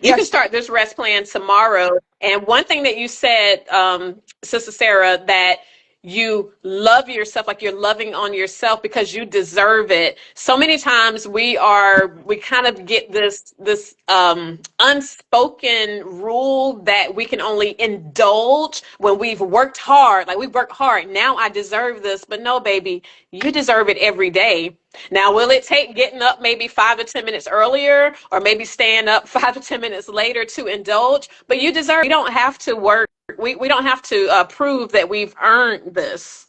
You can Yes. start this rest plan tomorrow. And one thing that you said, Sister Sarah, that you love yourself, like you're loving on yourself because you deserve it. So many times we kind of get this unspoken rule that we can only indulge when we've worked hard. Like we've worked hard. Now I deserve this. But no, baby, you deserve it every day. Now, will it take getting up maybe 5 to 10 minutes earlier or maybe staying up 5 to 10 minutes later to indulge? But you deserve, we don't have to work. We don't have to prove that we've earned this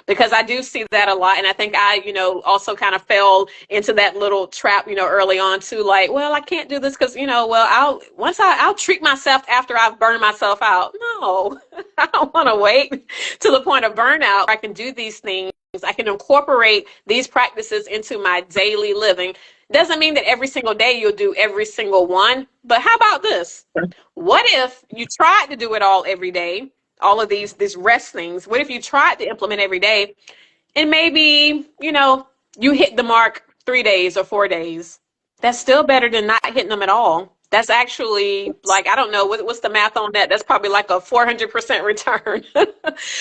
because I do see that a lot. And I think I, also kind of fell into that little trap, early on too, like, well, I can't do this because, well, I'll treat myself after I've burned myself out. No, I don't want to wait to the point of burnout. I can do these things. I can incorporate these practices into my daily living. Doesn't mean that every single day you'll do every single one, but how about this? What if you tried to do it all every day? All of these rest things. What if you tried to implement every day and maybe, you hit the mark 3 days or 4 days? That's still better than not hitting them at all. That's actually like, I don't know, what's the math on that? That's probably like a 400% return.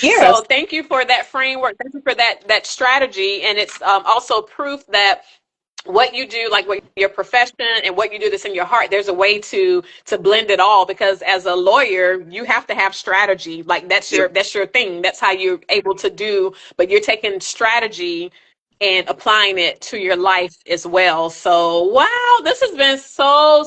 Yes. So thank you for that framework. Thank you for that strategy. And it's also proof that what you do, like what your profession and what you do that's in your heart, there's a way to blend it all because as a lawyer you have to have strategy. Like that's your thing. That's how you're able to do, but you're taking strategy and applying it to your life as well. So wow, this has been so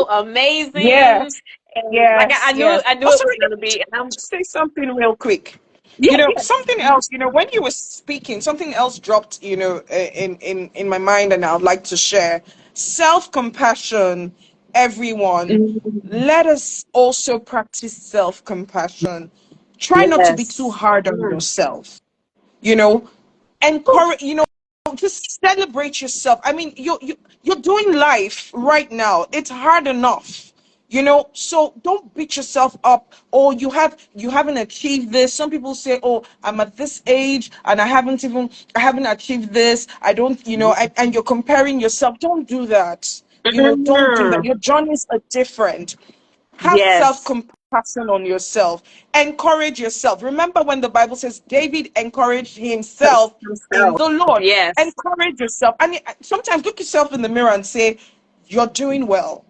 amazing. Yes. And like Yes. I knew Yes. I knew Oh, it was sorry, let gonna me be. And I'm just say something real quick. yeah, yeah. Something else, when you were speaking, something else dropped, in my mind, and I'd like to share. Self-compassion, everyone. Mhm. Let us also practice self-compassion. Try not to be too Yes. hard on Mm. yourself. You know, encourage, just celebrate yourself. You're doing life right now. It's hard enough. So don't beat yourself up. Oh, you haven't achieved this. Some people say, oh, I'm at this age and I haven't achieved this. I don't, and you're comparing yourself. Don't do that. Don't do that. Mm, Your journeys are different. Have self yes. compassion on yourself. Encourage yourself. Remember when the Bible says David encouraged himself in Himself. the Lord. Yes. Encourage yourself. And sometimes look yourself in the mirror and say, you're doing well.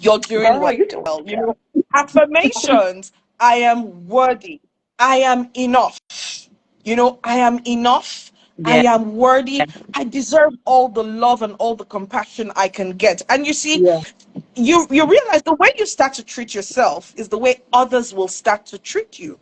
You're doing Girl, well. you doing Affirmations. I am worthy. I am enough. I am enough. I yeah. am worthy. I deserve all the love and all the compassion I can get. And you see, Yeah. you realize the way you start to treat yourself is the way others will start to treat you.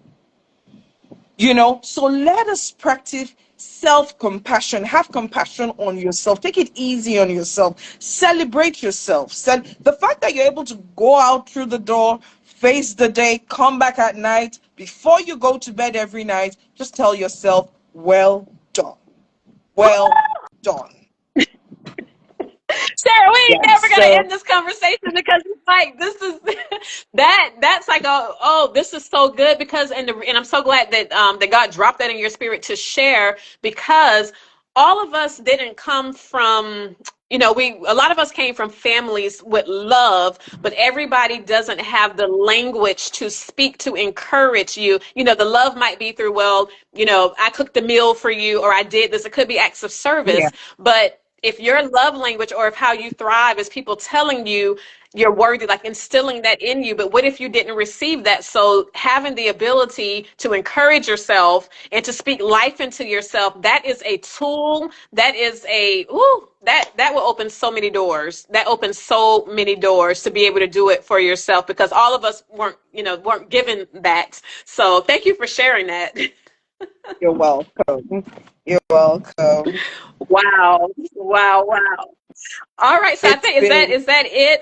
So let us practice self-compassion. Have compassion on yourself. Take it easy on yourself. Celebrate yourself. The fact that you're able to go out through the door, face the day, come back at night, before you go to bed every night, just tell yourself, well done. Well done. Sarah, we ain't Yes. never gonna So end this conversation because it's like this is that's like this is so good because and I'm so glad that God dropped that in your spirit to share because all of us didn't come from we a lot of us came from families with love, but everybody doesn't have the language to speak to encourage you. The love might be through, well, I cooked a meal for you or I did this. It could be acts of yeah, service, but if your love language or if how you thrive is people telling you you're worthy, like instilling that in you. But what if you didn't receive that? So having the ability to encourage yourself and to speak life into yourself, that is a tool. That is that will open so many doors. That opens so many doors to be able to do it for yourself because all of us weren't given that. So thank you for sharing that. you're welcome. You're welcome. Wow. Wow. Wow. All right, so I It's think is that been, is that it?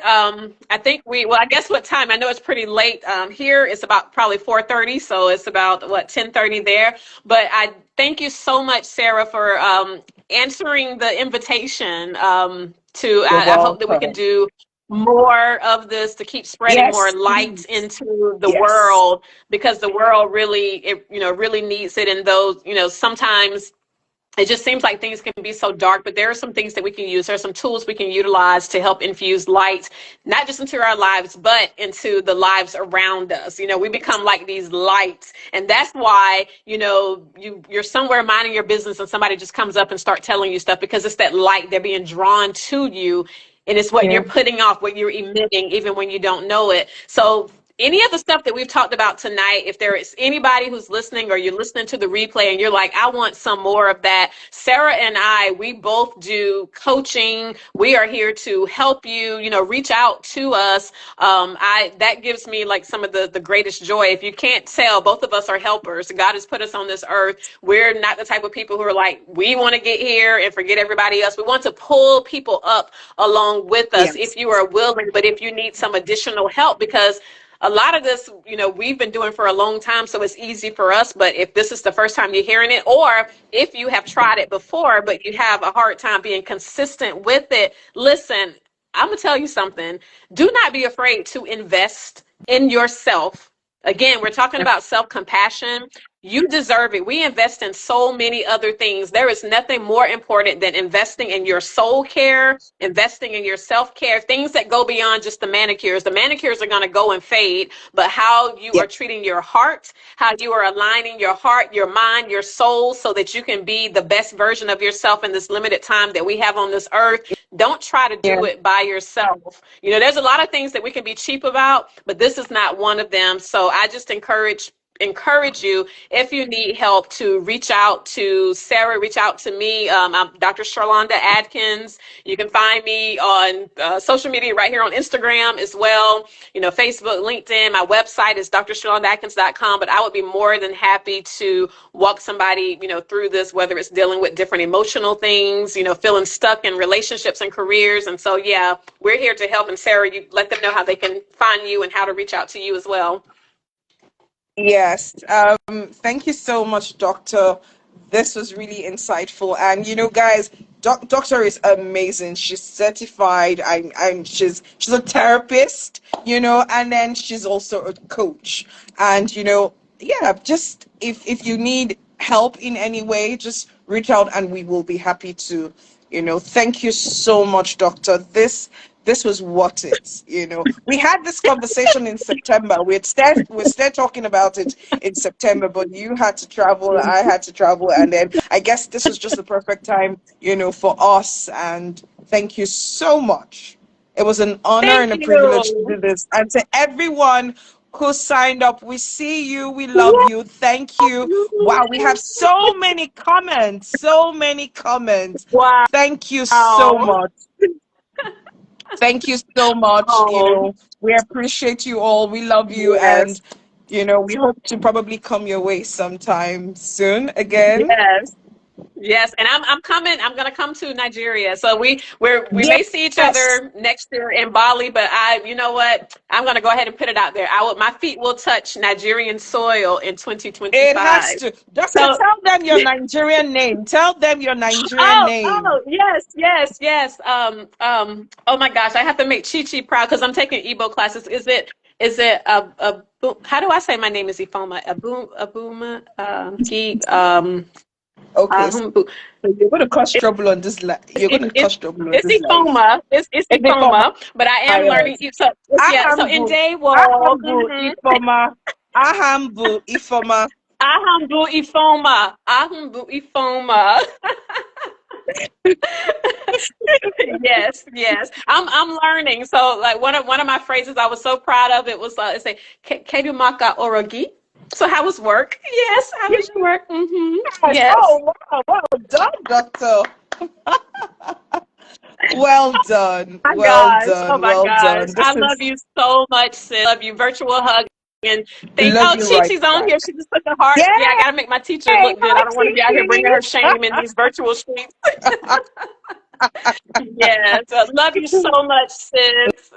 I think I guess what time? I know it's pretty late here. It's about probably 4:30, so it's about what 10:30 there. But I thank you so much, Sarah, for answering the invitation. you're I hope that we can welcome. do more of this to keep spreading more Yes, light please. into the Yes. world because the world really needs it. And those sometimes it just seems like things can be so dark, but there are some things that we can use. There are some tools we can utilize to help infuse light, not just into our lives, but into the lives around us. We become like these lights. And that's why, you're somewhere minding your business and somebody just comes up and start telling you stuff because it's that light. They're being drawn to you. And it's what Yeah. you're putting off, what you're emitting, even when you don't know it. So any of the stuff that we've talked about tonight, if there is anybody who's listening or you're listening to the replay and you're like, I want some more of that, Sarah and we both do coaching. We are here to help you, reach out to us. That gives me like some of the greatest joy. If you can't tell, both of us are helpers. God has put us on this earth. We're not the type of people who are like, we want to get here and forget everybody else. We want to pull people up along with us Yes. if you are willing, but if you need some additional help, because a lot of this, we've been doing for a long time, so it's easy for us. But if this is the first time you're hearing it, or if you have tried it before, but you have a hard time being consistent with it, listen, I'm going to tell you something. Do not be afraid to invest in yourself. Again, we're talking about self-compassion. You deserve it. We invest in so many other things. There is nothing more important than investing in your soul care, investing in your self-care, things that go beyond just the manicures. The manicures are going to go and fade, but how you Yeah. are treating your heart, how you are aligning your heart, your mind, your soul, so that you can be the best version of yourself in this limited time that we have on this earth. Don't try to Yeah. do it by yourself. There's a lot of things that we can be cheap about, but this is not one of them. So I just encourage you, if you need help, to reach out to Sarah, reach out to me. I'm Dr. Sherlonda Adkins. You can find me on social media right here on Instagram as well, Facebook, LinkedIn. My website is drsherlondaadkins.com, but I would be more than happy to walk somebody, through this, whether it's dealing with different emotional things, feeling stuck in relationships and careers. And so, yeah, we're here to help. And Sarah, you let them know how they can find you and how to reach out to you as well. Yes. Thank you so much, Doctor. This was really insightful. And guys, doctor is amazing. She's certified. She's a therapist, and then she's also a coach. And yeah, just if you need help in any way, just reach out and we will be happy to. Thank you so much, doctor. This was worth it. We had this conversation in September. We started talking about it in September, but you had to travel, I had to travel, and then I guess this was just the perfect time, for us. And thank you so much. It was an honor Thank and a privilege to you. do this. And to everyone who signed up, we see you, we love you, thank you. Wow, we have so many comments, so many comments. Wow. Thank you so much. Thank you so much. Oh, We appreciate you all. We love you. yes. And, we hope to probably come your way sometime soon again. Yes. Yes, and I'm coming. I'm gonna come to Nigeria. So we may see each Yes, other next year in Bali, but you know what? I'm gonna go ahead and put it out there. My feet will touch Nigerian soil in it has 2025. to. Doctor, So, tell them your Nigerian name. Tell them your Nigerian name. yes, yes, yes. Oh my gosh, I have to make Chi Chi proud because I'm taking Igbo classes. How do I say my name is Ifoma? Abuma, Okay, so Humbu. you're going to cause trouble on this. You're going to It's cause trouble on it's this life. Ifoma. It's Is it for Ifoma, but I am learning. my So yeah. So in Ahambu, day walk, Ahambu, Ifoma, Ahambu, Ifoma. Ahumbu Ifoma, Ahumbu Ifoma. Yes, yes. I'm learning. So like one of my phrases I was so proud of it was it say Kedumaka Orogi. So how was work? Yes, how was your work? Yes. Yes. Oh, wow. Well done, doctor. Well done. My Well gosh. Oh done. my Well gosh. done. I This love is you so much, sis. Love you. Virtual hug and thank love you Chi right Chi's on back. here. She just put the heart. Yay! Yeah, I gotta make my teacher look good. Hi, I don't want to be out here bringing Titi. her shame in these virtual streets. Yes. Love you so much, sis.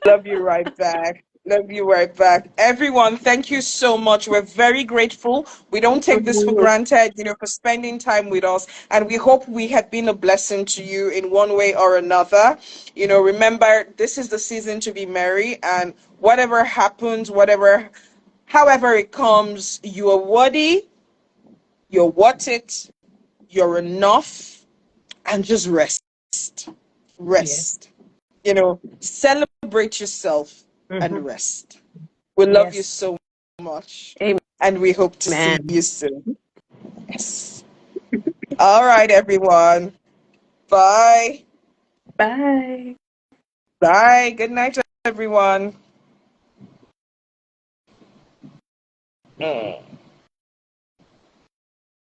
Love you right back. Love you right back. Everyone, thank you so much. We're very grateful. We don't take this for granted, for spending time with us. And we hope we have been a blessing to you in one way or another. Remember, this is the season to be merry. And whatever happens, however it comes, you are worthy, you're worth it, you're enough, and just rest. Yes. Rest. Celebrate yourself and Hmm. rest. We love you Yes. so much, and we hope to see Amen. you soon. Yes. All right, everyone. Bye. Bye. Bye. Good night, everyone.